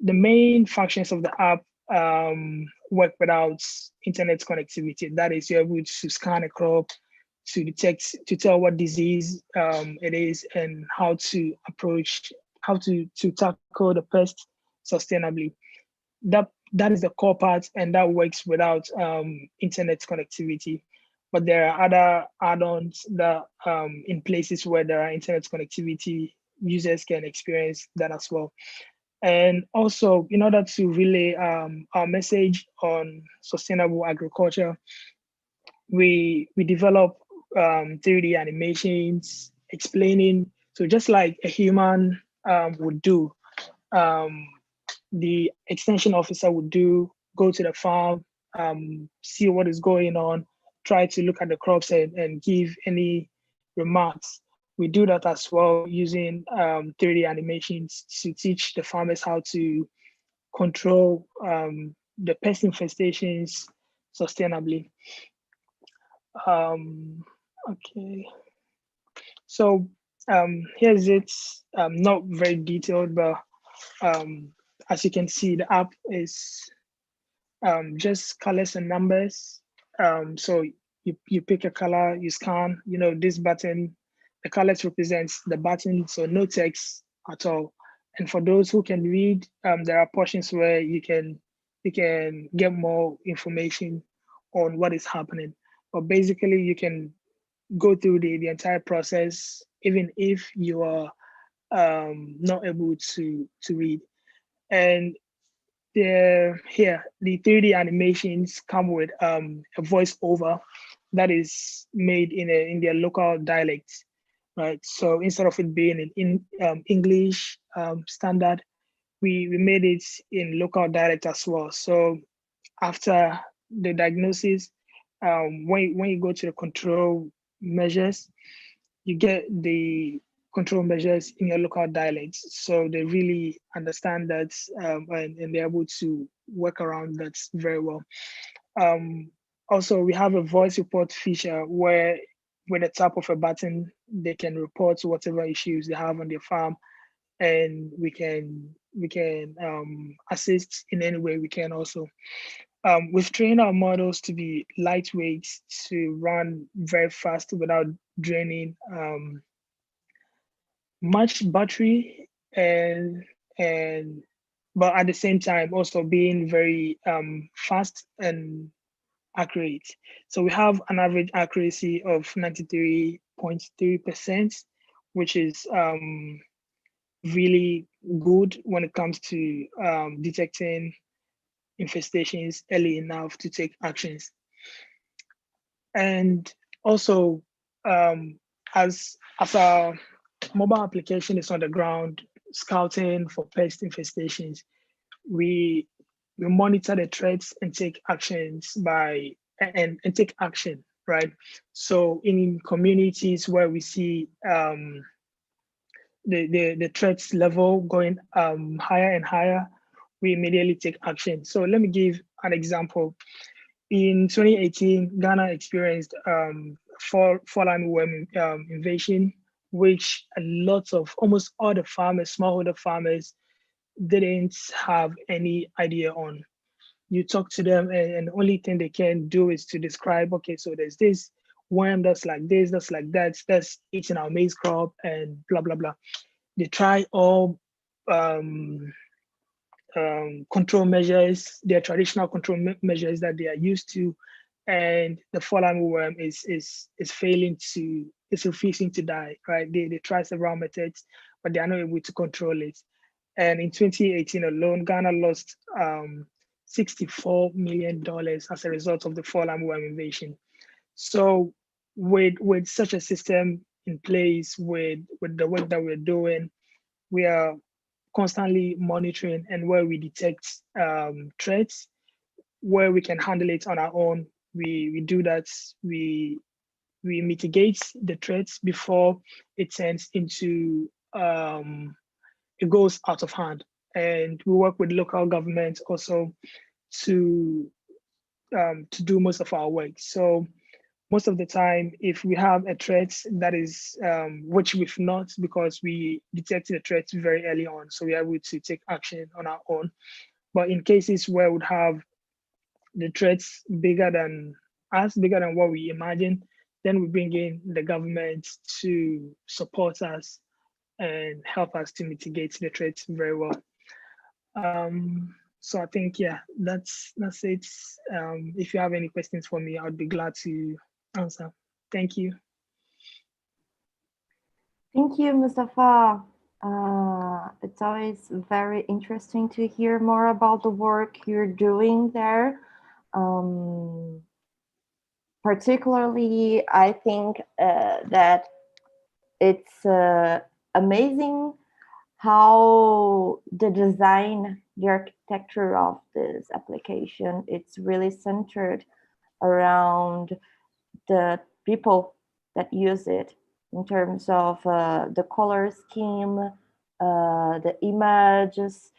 The main functions of the app work without internet connectivity. That is, you're able to scan a crop to detect, to tell what disease it is and how to approach, how to tackle the pest sustainably. That is the core part, and that works without internet connectivity. But there are other add-ons that in places where there are internet connectivity, users can experience that as well. And also, in order to relay our message on sustainable agriculture, we develop 3D animations explaining. So just like a human would do, the extension officer would do, go to the farm, see what is going on, try to look at the crops and give any remarks. We do that as well using 3D animations to teach the farmers how to control the pest infestations sustainably. Okay, so here's it, not very detailed, but as you can see, the app is just colors and numbers. So you pick a color, you scan, this button, the colors represents the button, so no text at all. And for those who can read, there are portions where you can get more information on what is happening. But basically, you can go through the entire process, even if you are not able to read. And the 3D animations come with a voiceover that is made in their local dialect, right? So instead of it being in English standard, we made it in local dialect as well. So after the diagnosis, when you go to the control measures, you get the control measures in your local dialects. So they really understand that and they're able to work around that very well. Also, we have a voice report feature where with the tap of a button, they can report whatever issues they have on their farm, and we can assist in any way we can also. We've trained our models to be lightweight, to run very fast without draining much battery, and but at the same time also being very fast and accurate. So we have an average accuracy of 93.3%, which is really good when it comes to detecting infestations early enough to take actions. And also, as our mobile application is on the ground scouting for pest infestations. We monitor the threats and take actions and take action, right? So in communities where we see the threats level going higher and higher, we immediately take action. So let me give an example. In 2018, Ghana experienced fall armyworm invasion, which almost all the farmers, smallholder farmers, didn't have any idea on. You talk to them, and the only thing they can do is to describe, okay, so there's this worm that's like this, that's like that, that's eating our maize crop, and blah, blah, blah. They try all control measures, their traditional control measures that they are used to, and the fall armyworm is refusing to die, right? They try several methods, but they are not able to control it. And in 2018 alone, Ghana lost $64 million as a result of the fall armyworm invasion. So with such a system in place, with the work that we're doing, we are constantly monitoring, and where we detect threats, where we can handle it on our own, we do that. We mitigate the threats before it turns into it goes out of hand. And we work with local governments also to do most of our work. So most of the time, if we have a threat that is, which we've not, because we detected the threat very early on, so we're able to take action on our own. But in cases where we would have the threats bigger than us, bigger than what we imagine, then we bring in the government to support us and help us to mitigate the threats very well. So I think, yeah, that's it. If you have any questions for me, I'd be glad to answer. Thank you. Thank you, Mustafa. It's always very interesting to hear more about the work you're doing there. Particularly, I think that it's amazing how the design, the architecture of this application, it's really centered around the people that use it in terms of the color scheme, the images,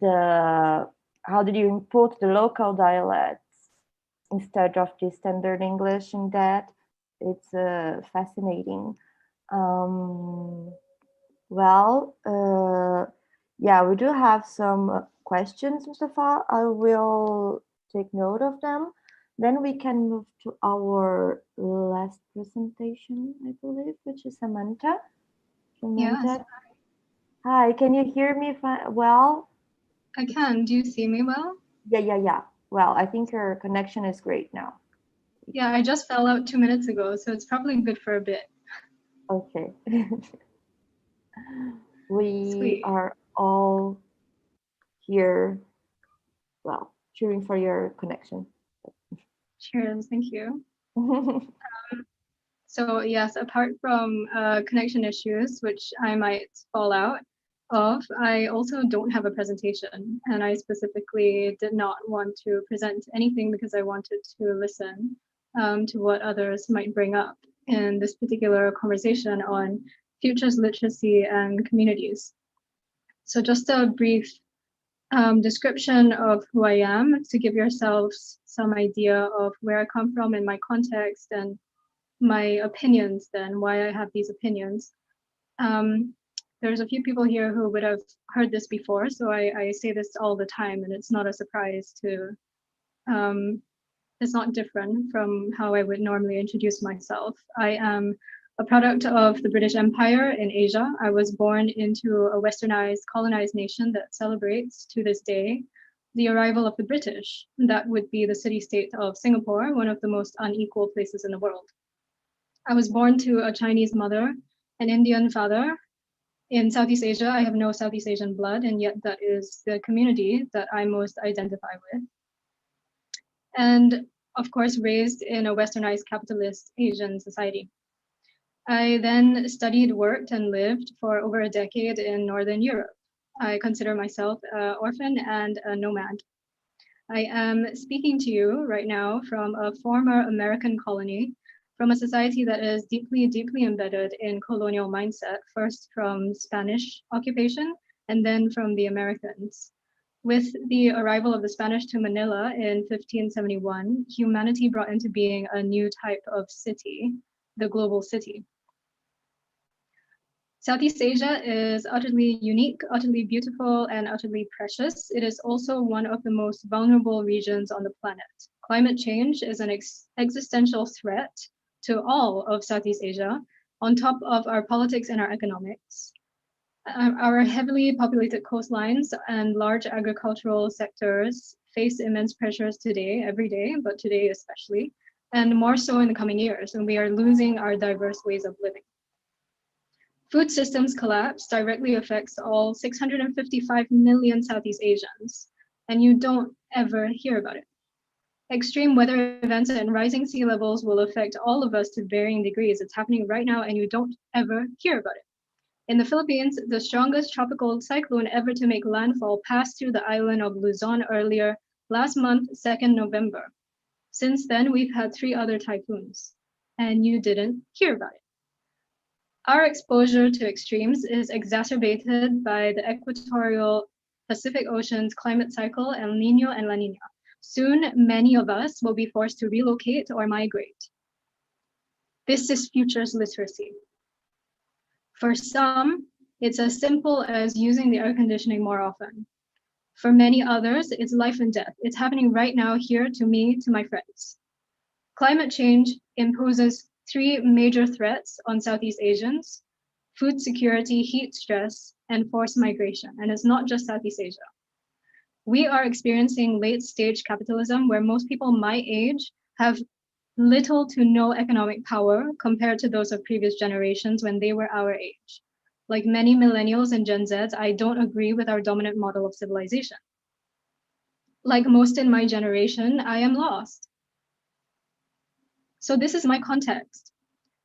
how did you input the local dialects instead of the standard English in that. It's fascinating. Yeah, we do have some questions, Mustafa. I will take note of them. Then we can move to our last presentation, I believe, which is Samantha. Yes. Hi, can you hear me well? I can. Do you see me well? Yeah. Well, I think your connection is great now. Yeah, I just fell out 2 minutes ago, so it's probably good for a bit. Okay. We Sweet. are all here, well, cheering for your connection. Cheers, thank you. So yes, apart from connection issues, which I might fall out of, I also don't have a presentation, and I specifically did not want to present anything because I wanted to listen to what others might bring up in this particular conversation on futures literacy and communities. So just a brief description of who I am to give yourselves some idea of where I come from in my context and my opinions, then why I have these opinions. There's a few people here who would have heard this before, so I say this all the time, and it's not a surprise to, it's not different from how I would normally introduce myself. I am a product of the British Empire in Asia. I was born into a westernized, colonized nation that celebrates to this day the arrival of the British. That would be the city-state of Singapore, one of the most unequal places in the world. I was born to a Chinese mother, an Indian father. In Southeast Asia, I have no Southeast Asian blood, and yet that is the community that I most identify with. And of course, raised in a westernized capitalist Asian society. I then studied, worked, and lived for over a decade in Northern Europe. I consider myself an orphan and a nomad. I am speaking to you right now from a former American colony, from a society that is deeply, deeply embedded in colonial mindset, first from Spanish occupation and then from the Americans. With the arrival of the Spanish to Manila in 1571, humanity brought into being a new type of city, the global city. Southeast Asia is utterly unique, utterly beautiful, and utterly precious. It is also one of the most vulnerable regions on the planet. Climate change is an existential threat to all of Southeast Asia, on top of our politics and our economics. Our heavily populated coastlines and large agricultural sectors face immense pressures today, every day, but today especially, and more so in the coming years, and we are losing our diverse ways of living. Food systems collapse directly affects all 655 million Southeast Asians, and you don't ever hear about it. Extreme weather events and rising sea levels will affect all of us to varying degrees. It's happening right now, and you don't ever hear about it. In the Philippines, the strongest tropical cyclone ever to make landfall passed through the island of Luzon earlier last month, 2nd November. Since then, we've had 3 other typhoons, and you didn't hear about it. Our exposure to extremes is exacerbated by the equatorial Pacific Ocean's climate cycle, El Nino and La Nina. Soon, many of us will be forced to relocate or migrate. This is futures literacy. For some, it's as simple as using the air conditioning more often. For many others, it's life and death. It's happening right now here to me, to my friends. Climate change imposes 3 major threats on Southeast Asians: food security, heat stress, and forced migration. And it's not just Southeast Asia. We are experiencing late-stage capitalism where most people my age have little to no economic power compared to those of previous generations when they were our age. Like many millennials and Gen Zs, I don't agree with our dominant model of civilization. Like most in my generation, I am lost. So this is my context.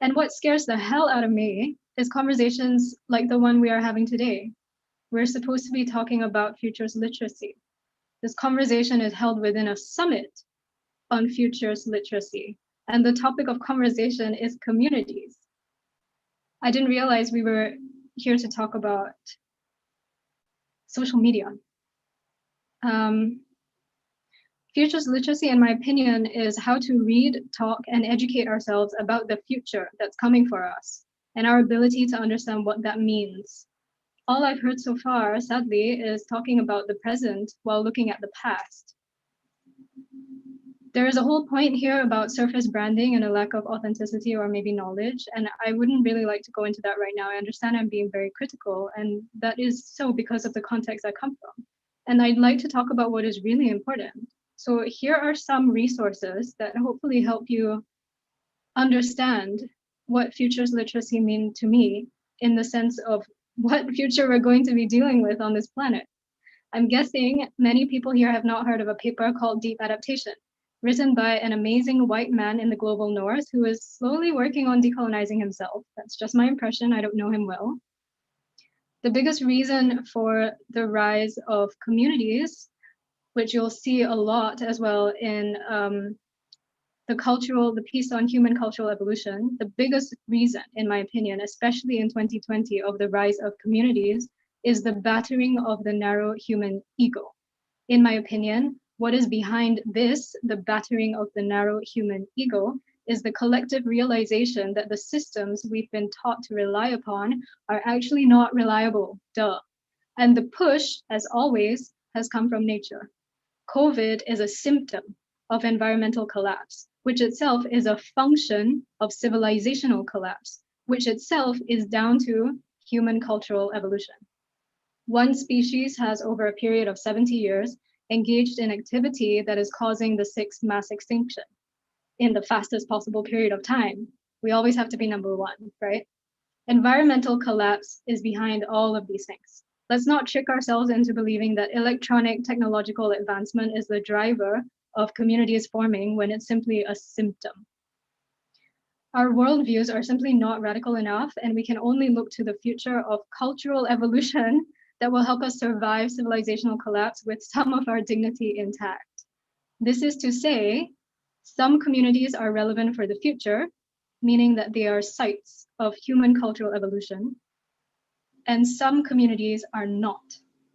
And what scares the hell out of me is conversations like the one we are having today. We're supposed to be talking about futures literacy. This conversation is held within a summit on futures literacy. And the topic of conversation is communities. I didn't realize we were here to talk about social media. Futures literacy, in my opinion, is how to read, talk, and educate ourselves about the future that's coming for us and our ability to understand what that means. All I've heard so far, sadly, is talking about the present while looking at the past. There is a whole point here about surface branding and a lack of authenticity or maybe knowledge, and I wouldn't really like to go into that right now. I understand I'm being very critical, and that is so because of the context I come from. And I'd like to talk about what is really important. So here are some resources that hopefully help you understand what futures literacy mean to me in the sense of what future we're going to be dealing with on this planet. I'm guessing many people here have not heard of a paper called Deep Adaptation, written by an amazing white man in the global north who is slowly working on decolonizing himself. That's just my impression. I don't know him well. The biggest reason for the rise of communities, which you'll see a lot as well in the piece on human cultural evolution, the biggest reason, in my opinion, especially in 2020, of the rise of communities is the battering of the narrow human ego. In my opinion, what is behind this, the battering of the narrow human ego, is the collective realization that the systems we've been taught to rely upon are actually not reliable, duh. And the push, as always, has come from nature. COVID is a symptom of environmental collapse, which itself is a function of civilizational collapse, which itself is down to human cultural evolution. One species has, over a period of 70 years, engaged in activity that is causing the 6th mass extinction in the fastest possible period of time. We always have to be number 1, right? Environmental collapse is behind all of these things. Let's not trick ourselves into believing that electronic technological advancement is the driver of communities forming when it's simply a symptom. Our worldviews are simply not radical enough, and we can only look to the future of cultural evolution that will help us survive civilizational collapse with some of our dignity intact. This is to say, some communities are relevant for the future, meaning that they are sites of human cultural evolution, and some communities are not,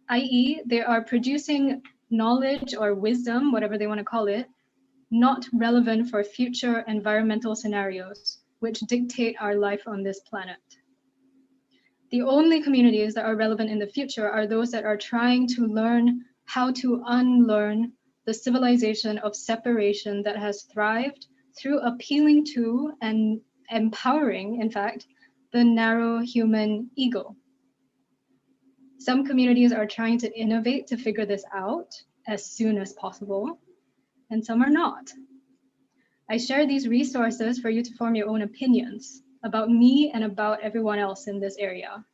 i.e., they are producing knowledge or wisdom, whatever they want to call it, not relevant for future environmental scenarios, which dictate our life on this planet. The only communities that are relevant in the future are those that are trying to learn how to unlearn the civilization of separation that has thrived through appealing to and empowering, in fact, the narrow human ego. Some communities are trying to innovate to figure this out as soon as possible, and some are not. I share these resources for you to form your own opinions about me and about everyone else in this area.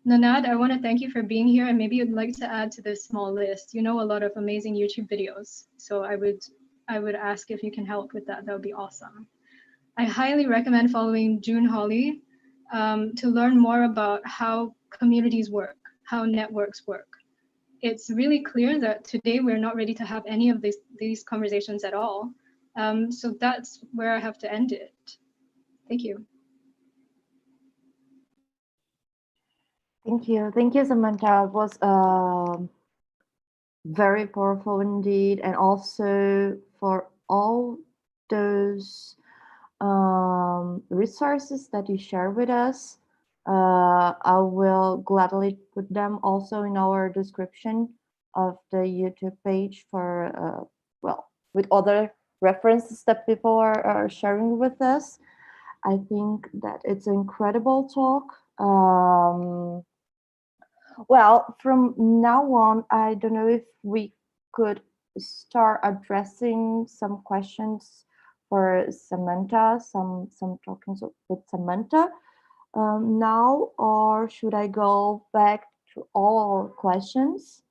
Nanad, I want to thank you for being here, and maybe you'd like to add to this small list. You know a lot of amazing YouTube videos, so I would ask if you can help with that. That would be awesome. I highly recommend following June Hawley to learn more about how communities work, how networks work. It's really clear that today we're not ready to have any of these conversations at all. So that's where I have to end it. Thank you. Thank you, Samantha. It was very powerful indeed, and also for all those resources that you share with us. I will gladly put them also in our description of the YouTube page for, well, with other references that people are sharing with us. I think that it's an incredible talk. Well, from now on, I don't know if we could start addressing some questions for Samantha, some talkings with Samantha now, or should I go back to all our questions?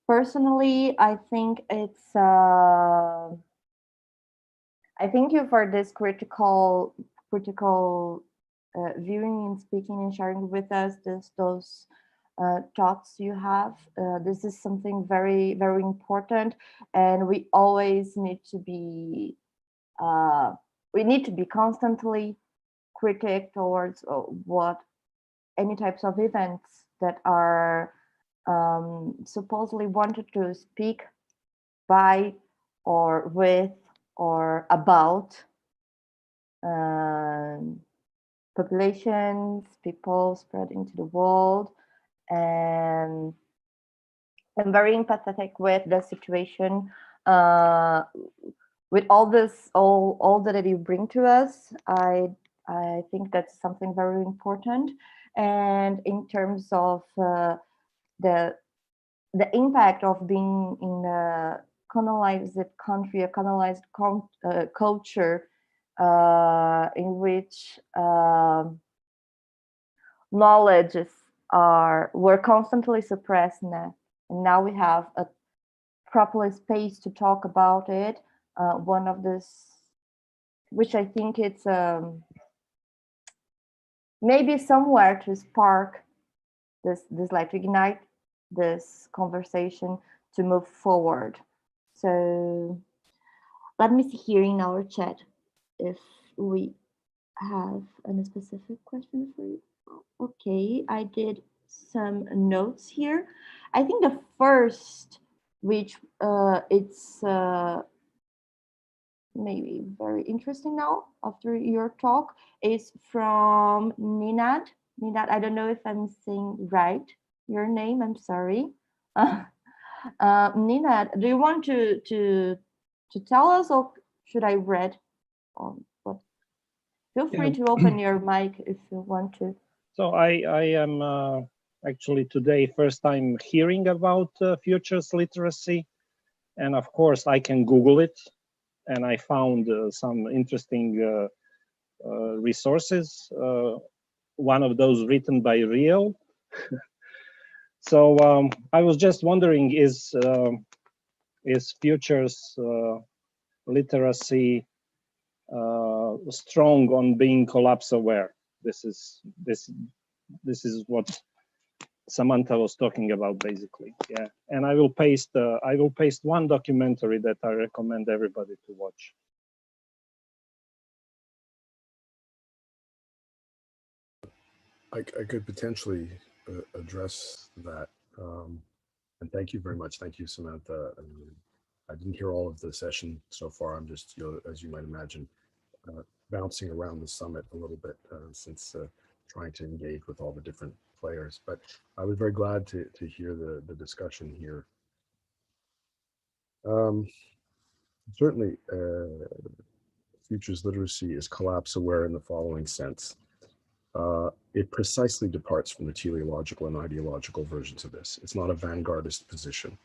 Personally, I think it's I thank you for this critical viewing and speaking and sharing with us those thoughts you have. This is something very, very important, and we always need to be constantly critic towards what any types of events that are supposedly wanted to speak by or with or about populations, people spread into the world, and I'm very empathetic with the situation. With all this, all that you bring to us, I think that's something very important. And in terms of the impact of being in a colonized country, a colonized culture, in which knowledges were constantly suppressed, and now we have a proper space to talk about it. One of this, which I think it's maybe somewhere to spark this like to ignite this conversation to move forward. So let me see here in our chat if we have a specific question for you. Okay, I did some notes here. I think the first, which it's maybe very interesting now after your talk, is from Ninad. Ninad, I don't know if I'm saying right your name. I'm sorry. Ninad, do you want to tell us, or should I read? What? Feel free to open your mic if you want to. So I am actually today first time hearing about futures literacy, and of course I can Google it, and I found some interesting resources. One of those written by Rio. So I was just wondering, is futures literacy strong on being collapse aware. This is what Samantha was talking about, basically. Yeah, and I will paste one documentary that I recommend everybody to watch. I could potentially address that. And thank you very much. Thank you, Samantha. I didn't hear all of the session so far. I'm just, as you might imagine, bouncing around the summit a little bit since trying to engage with all the different players. But I was very glad to hear the discussion here. Certainly, futures literacy is collapse aware in the following sense. It precisely departs from the teleological and ideological versions of this. It's not a vanguardist position.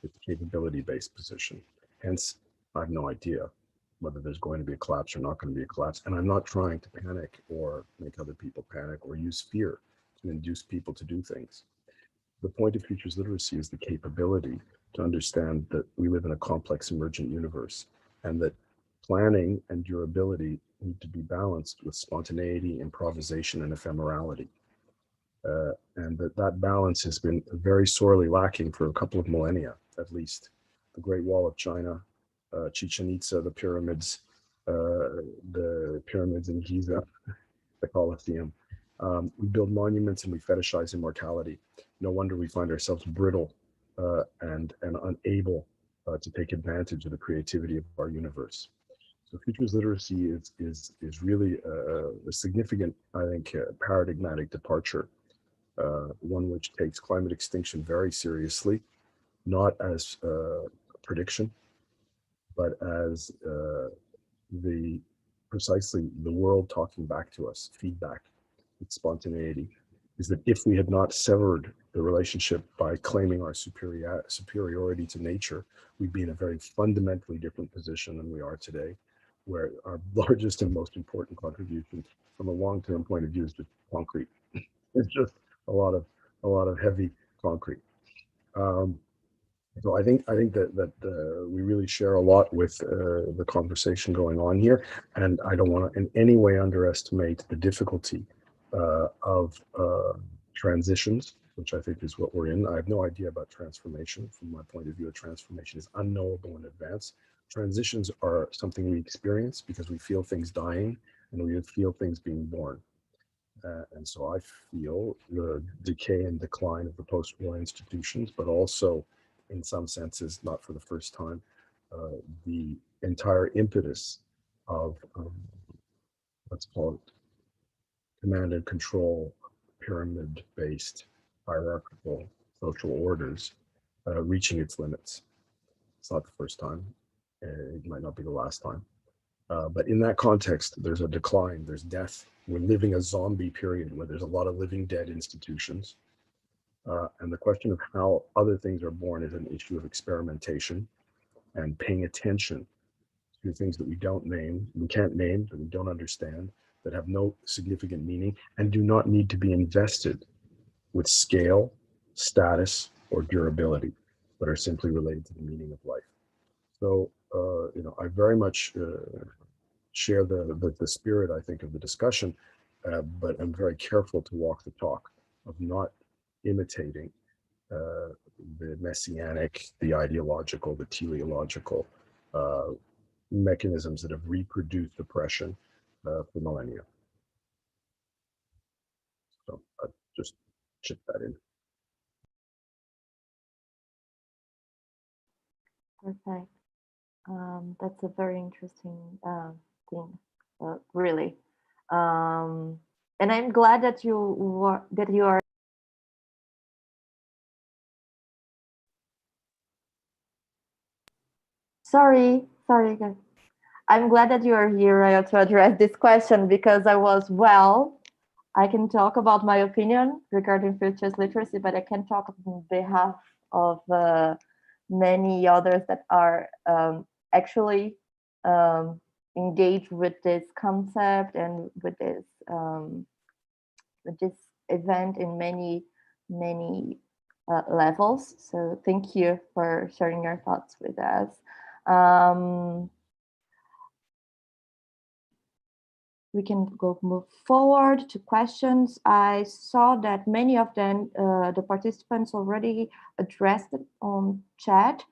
It's a capability-based position. Hence, I have no idea whether there's going to be a collapse or not going to be a collapse. And I'm not trying to panic or make other people panic or use fear to induce people to do things. The point of futures literacy is the capability to understand that we live in a complex emergent universe and that planning and durability need to be balanced with spontaneity, improvisation, and ephemerality. And that balance has been very sorely lacking for a couple of millennia, at least. The Great Wall of China, Chichen Itza, the pyramids in Giza, the Colosseum. We build monuments and we fetishize immortality. No wonder we find ourselves brittle and unable to take advantage of the creativity of our universe. So futures literacy is really a significant, I think, paradigmatic departure, one which takes climate extinction very seriously, not as a prediction, but as precisely the world talking back to us, feedback, with spontaneity, is that if we had not severed the relationship by claiming our superiority to nature, we'd be in a very fundamentally different position than we are today, where our largest and most important contribution from a long-term point of view is just concrete. It's just a lot of heavy concrete. So I think that we really share a lot with the conversation going on here, and I don't want to in any way underestimate the difficulty of transitions, which I think is what we're in. I have no idea about transformation. From my point of view, a transformation is unknowable in advance. Transitions are something we experience because we feel things dying and we feel things being born. And so I feel the decay and decline of the post-war institutions, but also in some senses, not for the first time, the entire impetus of, let's call it, command and control, pyramid-based, hierarchical social orders reaching its limits. It's not the first time. It might not be the last time. But in that context, there's a decline, there's death. We're living a zombie period where there's a lot of living dead institutions. And the question of how other things are born is an issue of experimentation and paying attention to things that we don't name, we can't name, that we don't understand, that have no significant meaning and do not need to be invested with scale, status, or durability, but are simply related to the meaning of life. So, I very much share the spirit, I think, of the discussion, but I'm very careful to walk the talk of not imitating the messianic, the ideological, the teleological mechanisms that have reproduced oppression for millennia. So I just chip that in. Perfect. That's a very interesting thing, really. And I'm glad that you are. Sorry, guys. I'm glad that you are here to address this question because I can talk about my opinion regarding futures literacy, but I can talk on behalf of many others that are actually engaged with this concept and with this event in many levels. So thank you for sharing your thoughts with us. we can move forward to questions. I saw that many of them, the participants already addressed it on chat.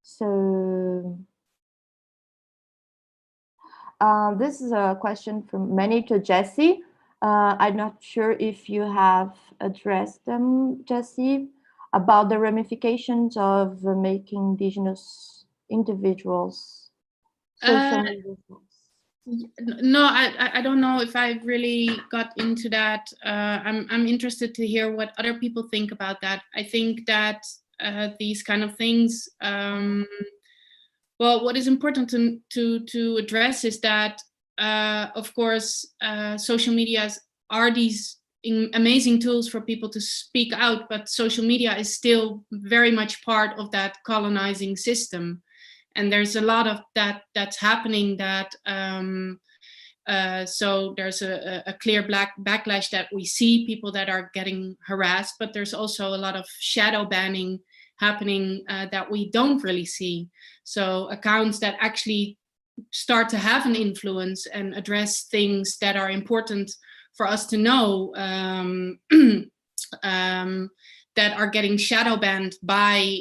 So this is a question from Manny to Jesse. I'm not sure if you have addressed them, Jesse, about the ramifications of making indigenous individuals social media. No, I don't know if I really got into that. I'm interested to hear what other people think about that. I think that these kind of things, well, what is important to address is that, of course, social medias are these amazing tools for people to speak out, but social media is still very much part of that colonizing system. And there's a lot of that's happening that, so there's a clear backlash that we see, people that are getting harassed, but there's also a lot of shadow banning happening that we don't really see. So accounts that actually start to have an influence and address things that are important for us to know, that are getting shadow banned by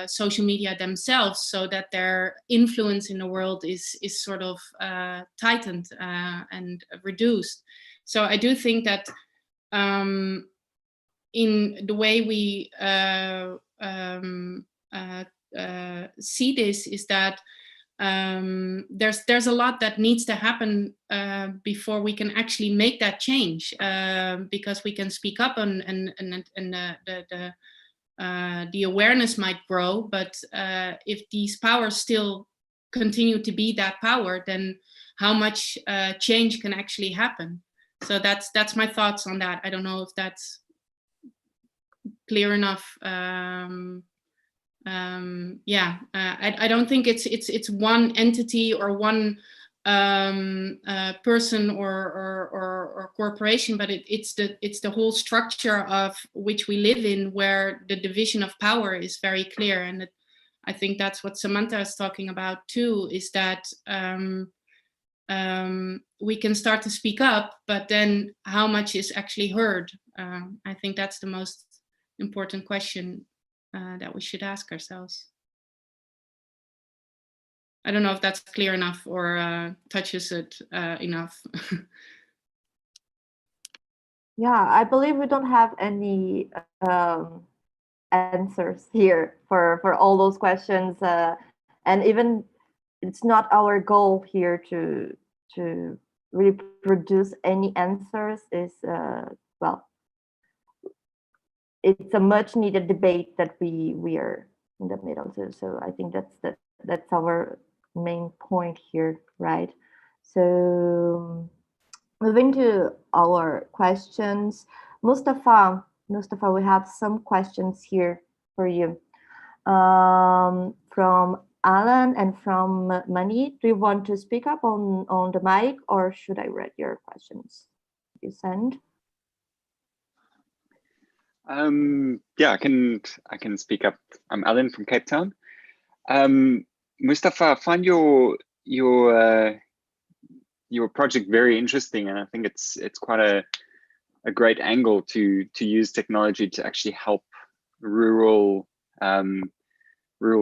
social media themselves, so that their influence in the world is sort of tightened and reduced. So I do think that in the way we see this is that there's a lot that needs to happen before we can actually make that change, because we can speak up and the awareness might grow, but if these powers still continue to be that power, then how much change can actually happen? So that's my thoughts on that. I don't know if that's clear enough. Yeah, I don't think it's one entity or one person or corporation, but it's the whole structure of which we live in, where the division of power is very clear. And I think that's what Samantha is talking about too, is that we can start to speak up, but then how much is actually heard? I think that's the most important question that we should ask ourselves. I don't know if that's clear enough or touches it enough. Yeah, I believe we don't have any answers here for all those questions, and even it's not our goal here to really produce any answers. Is well, it's a much needed debate that we are in the middle. So I think that's our main point here, right? So moving to our questions, Mustafa, we have some questions here for you from Alan and from Mani. Do you want to speak up on the mic, or should I read your questions you send? Yeah, I can speak up. I'm Alan from Cape Town. Mustafa, I find your project very interesting, and I think it's quite a great angle to use technology to actually help rural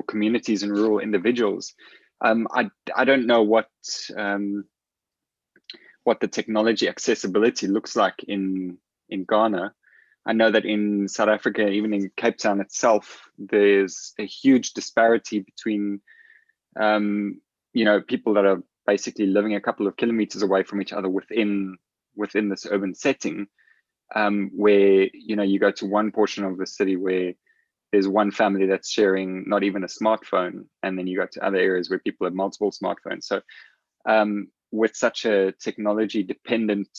communities and rural individuals. I don't know what the technology accessibility looks like in Ghana. I know that in South Africa, even in Cape Town itself, there's a huge disparity between, people that are basically living a couple of kilometers away from each other within this urban setting, where, you go to one portion of the city where there's one family that's sharing not even a smartphone, and then you go to other areas where people have multiple smartphones. So with such a technology dependent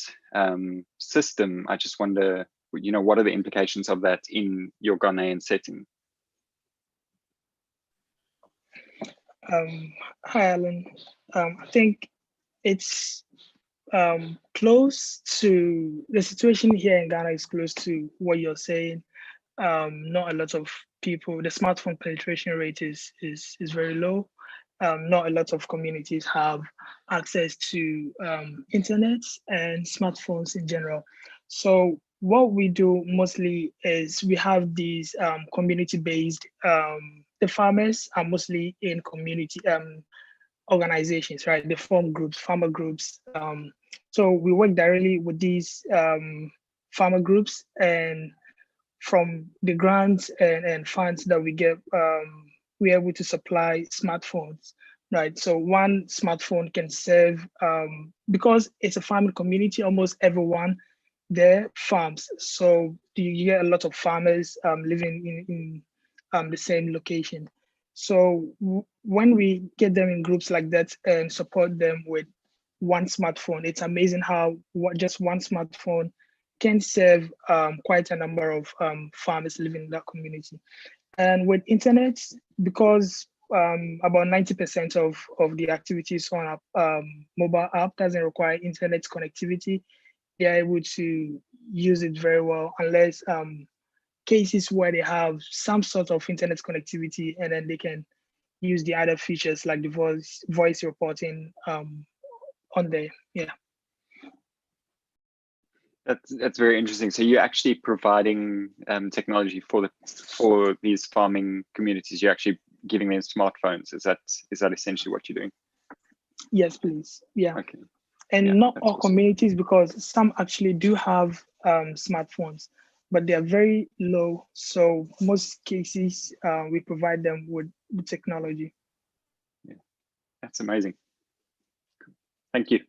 system, I just wonder, what are the implications of that in your Ghanaian setting? Hi, Alan. I think it's close to the situation here in Ghana is close to what you're saying. Not a lot of people, the smartphone penetration rate is very low, not a lot of communities have access to internet and smartphones in general. So what we do mostly is we have these community-based, the farmers are mostly in community organizations, right? They form groups, farmer groups. So we work directly with these farmer groups, and from the grants and funds that we get, we're able to supply smartphones, right? So one smartphone can serve, because it's a farming community, almost everyone there farms. So you get a lot of farmers living in the same location. So when we get them in groups like that and support them with one smartphone, it's amazing how just one smartphone can serve quite a number of farmers living in that community. And with internet, because about 90% of the activities on a mobile app doesn't require internet connectivity, they are able to use it very well, unless cases where they have some sort of internet connectivity, and then they can use the other features like the voice reporting on there. Yeah. That's very interesting. So you're actually providing technology for these farming communities. You're actually giving them smartphones. Is that essentially what you're doing? Yes, please. Yeah. Okay. And yeah, not all awesome. communities, because some actually do have smartphones, but they are very low. So most cases, we provide them with technology. Yeah, that's amazing. Thank you.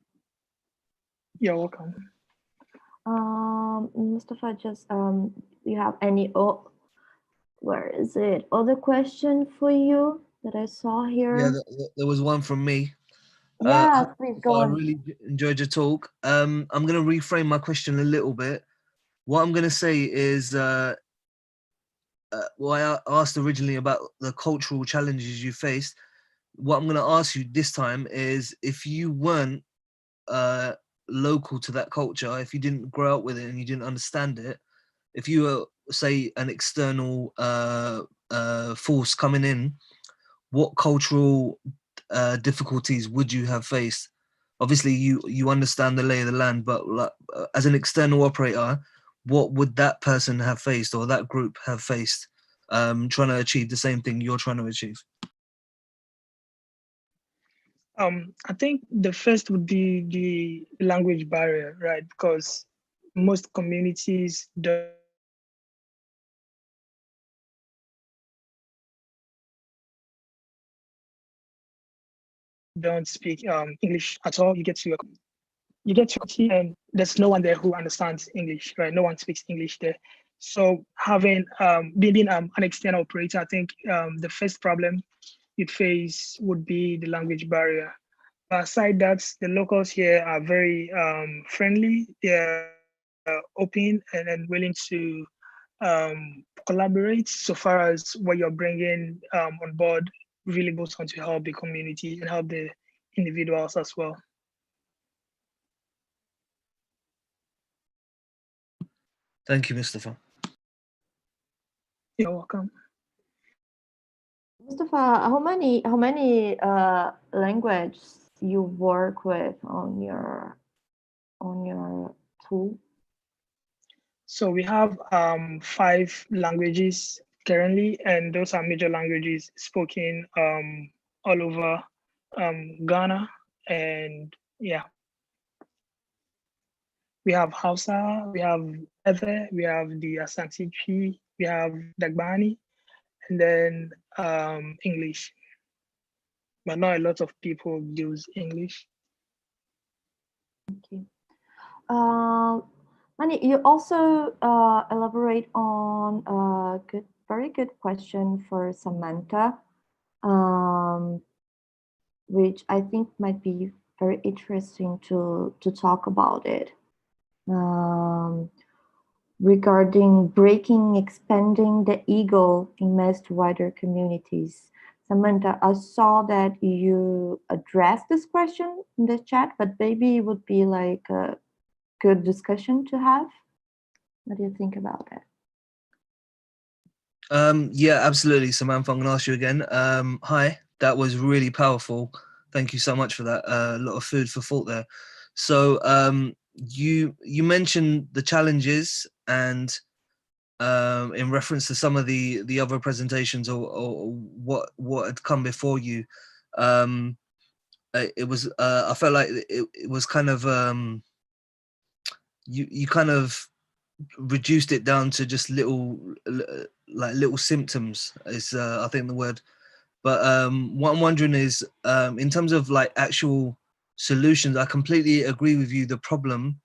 You're welcome. Mustafa, just you have any where is it? Other question for you that I saw here? Yeah, there was one from me. Yeah, please go I on. really enjoyed your talk. I'm going to reframe my question a little bit. What I'm going to say is, well, I asked originally about the cultural challenges you faced. What I'm going to ask you this time is, if you weren't local to that culture, if you didn't grow up with it and you didn't understand it, if you were, say, an external force coming in, what cultural difficulties would you have faced? Obviously, you understand the lay of the land, but as an external operator, what would that person have faced, or that group have faced, trying to achieve the same thing you're trying to achieve? I think the first would be the language barrier, right? Because most communities don't speak English at all. You get to and there's no one there who understands English, right? No one speaks English there. So having being an external operator, I think the first problem you'd face would be the language barrier. But aside that, the locals here are very friendly. They're open and willing to collaborate, so far as what you're bringing on board really goes on to help the community and help the individuals as well. Thank you, Mustafa. You're welcome. Mustafa, how many languages you work with on your tool? So we have 5 languages currently, and those are major languages spoken all over Ghana. And yeah, we have Hausa, we have Ewe, we have the Asante Twi, we have Dagbani, and then English. But not a lot of people use English. Thank you. Mani, you also elaborate on a very good question for Samantha, which I think might be very interesting to talk about it. Regarding breaking, expanding the ego in mass wider communities. Samantha, I saw that you addressed this question in the chat, but maybe it would be like a good discussion to have. What do you think about that? Yeah, absolutely, Samantha. I'm going to ask you again. Hi, that was really powerful. Thank you so much for that. A lot of food for thought there. So you mentioned the challenges, and in reference to some of the other presentations or what had come before you, it was I felt like it was kind of you kind of reduced it down to just little symptoms is I think the word. But what I'm wondering is, in terms of like actual solutions, I completely agree with you. The problem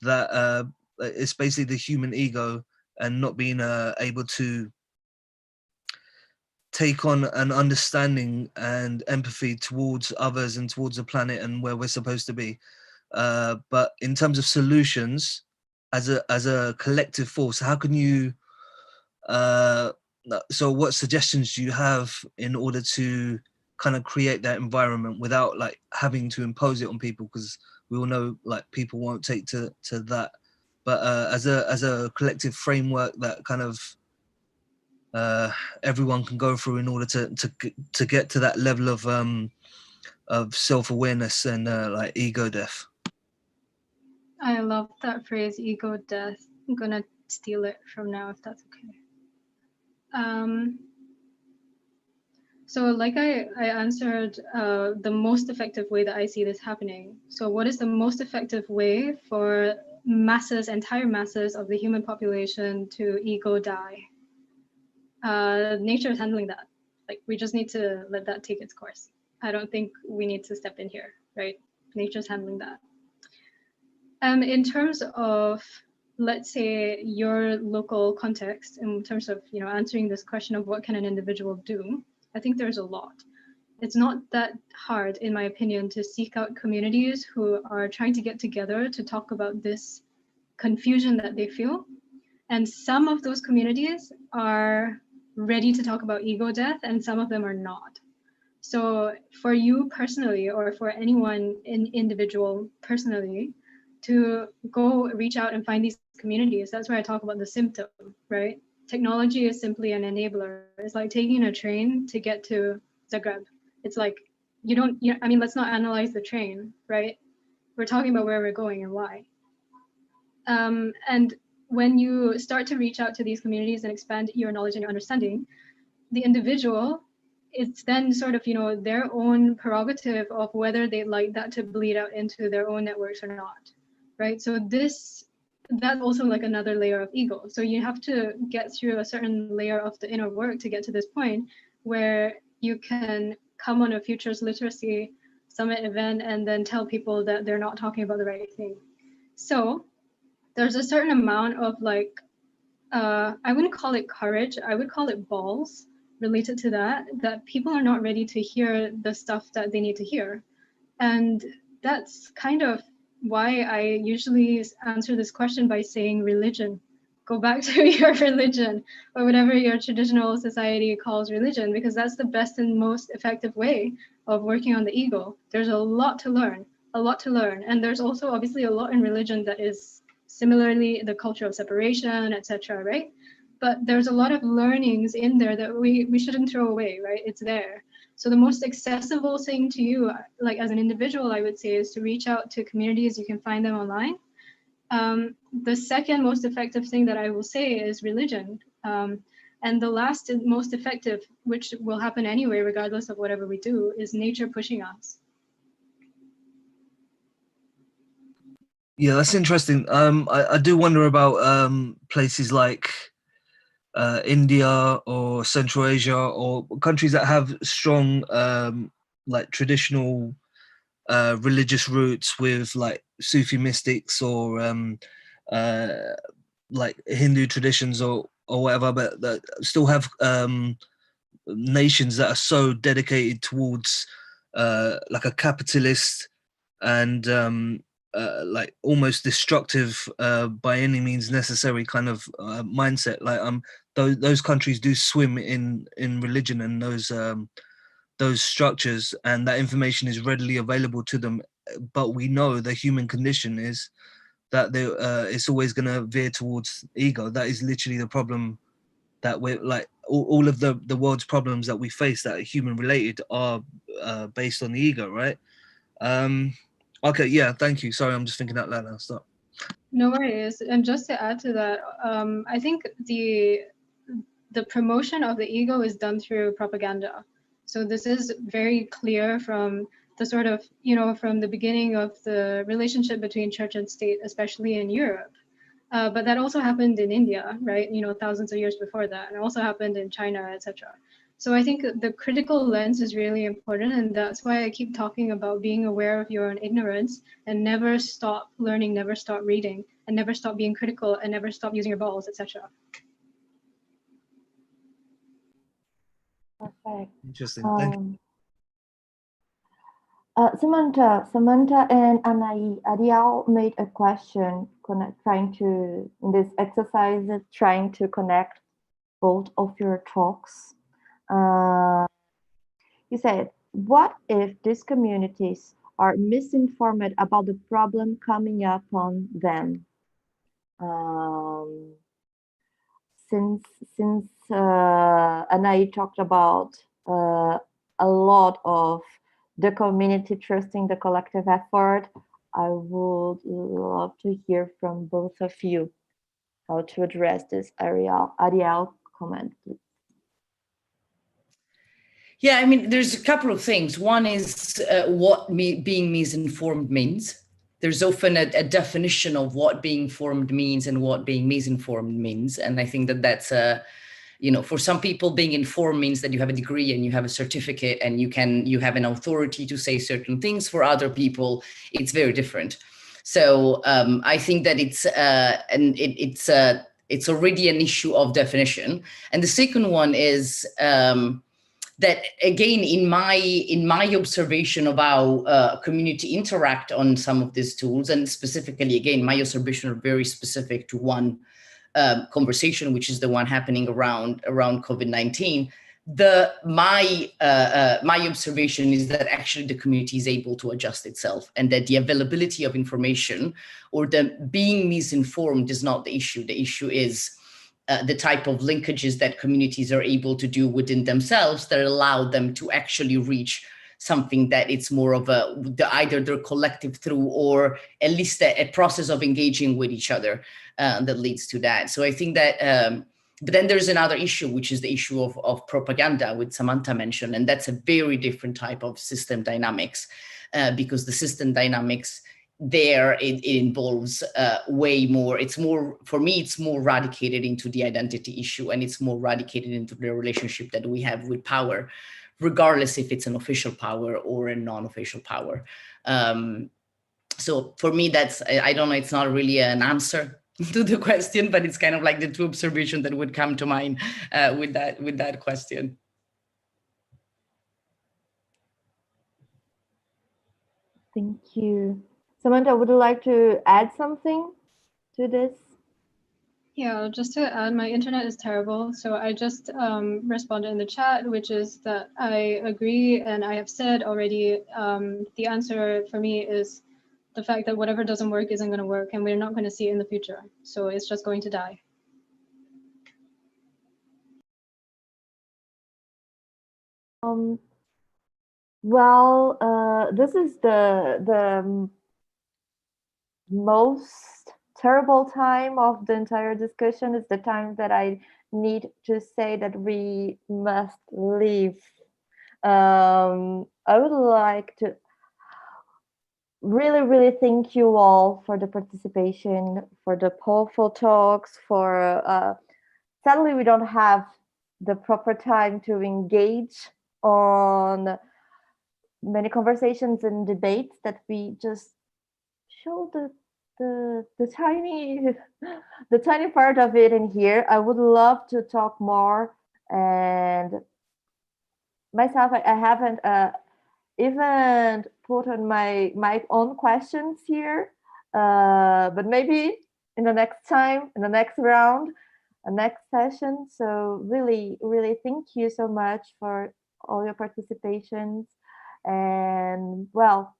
that it's basically the human ego and not being able to take on an understanding and empathy towards others and towards the planet and where we're supposed to be. But in terms of solutions, as a collective force, how can you? So, what suggestions do you have in order to kind of create that environment without like having to impose it on people? Because we all know like people won't take to that. But as a collective framework that kind of everyone can go through in order to get to that level of self-awareness and like ego death. I love that phrase, ego death. I'm gonna steal it from now if that's okay. So like I answered the most effective way that I see this happening. So what is the most effective way for masses, entire masses of the human population to ego die? Nature is handling that. Like we just need to let that take its course. I don't think we need to step in here, right? Nature's handling that. In terms of, let's say, your local context, in terms of answering this question of what can an individual do, I think there's a lot. It's not that hard, in my opinion, to seek out communities who are trying to get together to talk about this confusion that they feel. And some of those communities are ready to talk about ego death, and some of them are not. So for you personally, or for anyone individual personally, to go reach out and find these communities, that's where I talk about the symptom, right? Technology is simply an enabler. It's like taking a train to get to Zagreb. It's like, I mean, let's not analyze the train, right? We're talking about where we're going and why. And when you start to reach out to these communities and expand your knowledge and your understanding, the individual, it's then sort of, their own prerogative of whether they'd like that to bleed out into their own networks or not, right? So that's also like another layer of ego. So you have to get through a certain layer of the inner work to get to this point where you can come on a Futures Literacy Summit event and then tell people that they're not talking about the right thing. So there's a certain amount of like, I wouldn't call it courage, I would call it balls related to that people are not ready to hear the stuff that they need to hear. And that's kind of why I usually answer this question by saying religion. Go back to your religion or whatever your traditional society calls religion, because that's the best and most effective way of working on the ego. There's a lot to learn. And there's also obviously a lot in religion that is similarly the culture of separation, etc., right? But there's a lot of learnings in there that we shouldn't throw away, right? It's there. So the most accessible thing to you, like as an individual, I would say, is to reach out to communities. You can find them online. The second most effective thing that I will say is religion. And the last and most effective, which will happen anyway, regardless of whatever we do, is nature pushing us. Yeah, that's interesting. I do wonder about places like India or Central Asia or countries that have strong like traditional religious roots with like Sufi mystics or like Hindu traditions or whatever, but that still have nations that are so dedicated towards like a capitalist and like almost destructive by any means necessary kind of mindset. Like those countries do swim in religion and those structures, and that information is readily available to them. But we know the human condition is that it's always going to veer towards ego. That is literally the problem that we're like all of the world's problems that we face that are human related are based on the ego, right? Okay, yeah, thank you. Sorry, I'm just thinking out loud now. Stop. No worries. And just to add to that, I think the promotion of the ego is done through propaganda. So this is very clear from the sort of, from the beginning of the relationship between church and state, especially in Europe. But that also happened in India, right? Thousands of years before that, and also happened in China, etc. So I think the critical lens is really important, and that's why I keep talking about being aware of your own ignorance and never stop learning, never stop reading, and never stop being critical, and never stop using your balls, etc. Perfect. Interesting. Thank you. Samantha and Anai, Ariel made a question in this exercise, trying to connect both of your talks. He said, what if these communities are misinformed about the problem coming upon them? Since Anai talked about a lot of the community trusting the collective effort, I would love to hear from both of you how to address this. Ariel, comment, please. Yeah, I mean, there's a couple of things. One is what being misinformed means. There's often a definition of what being informed means and what being misinformed means. And I think that that's for some people, being informed means that you have a degree and you have a certificate and you have an authority to say certain things. For other people, it's very different. So I think that it's already an issue of definition. And the second one is that, again, in my observation of how community interact on some of these tools, and specifically, again, my observation are very specific to one conversation, which is the one happening around COVID-19. My observation is that actually the community is able to adjust itself, and that the availability of information or the being misinformed is not the issue. The issue is the type of linkages that communities are able to do within themselves that allow them to actually reach something that it's more of either their collective through, or at least a process of engaging with each other that leads to that. So I think that, but then there's another issue, which is the issue of propaganda, which Samantha mentioned, and that's a very different type of system dynamics, because the system dynamics there, it involves way more. It's more, for me, it's more radicated into the identity issue, and it's more radicated into the relationship that we have with power, regardless if it's an official power or a non-official power. So for me, that's, I don't know, it's not really an answer to the question, but it's kind of like the two observations that would come to mind with that question. Thank you. Samantha, would you like to add something to this? Yeah, just to add, my internet is terrible, so I just responded in the chat, which is that I agree, and I have said already, the answer for me is the fact that whatever doesn't work isn't going to work, and we're not going to see it in the future, so it's just going to die. This is the most terrible time of the entire discussion. Is the time that I need to say that we must leave. I would like to really thank you all for the participation, for the powerful talks, for sadly we don't have the proper time to engage on many conversations and debates that we just show the tiny part of it in here. I would love to talk more, and myself, I haven't even put on my own questions here, but maybe in the next time, in the next round, a next session. So really thank you so much for all your participations. And well,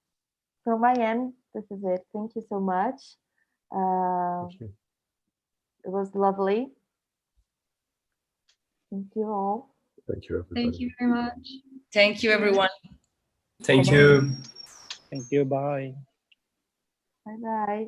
from my end, this is it. Thank you so much. Thank you. It was lovely. Thank you all. Thank you, everybody. Thank you very much. Thank you, everyone. Thank you. Thank you. Bye. Bye bye.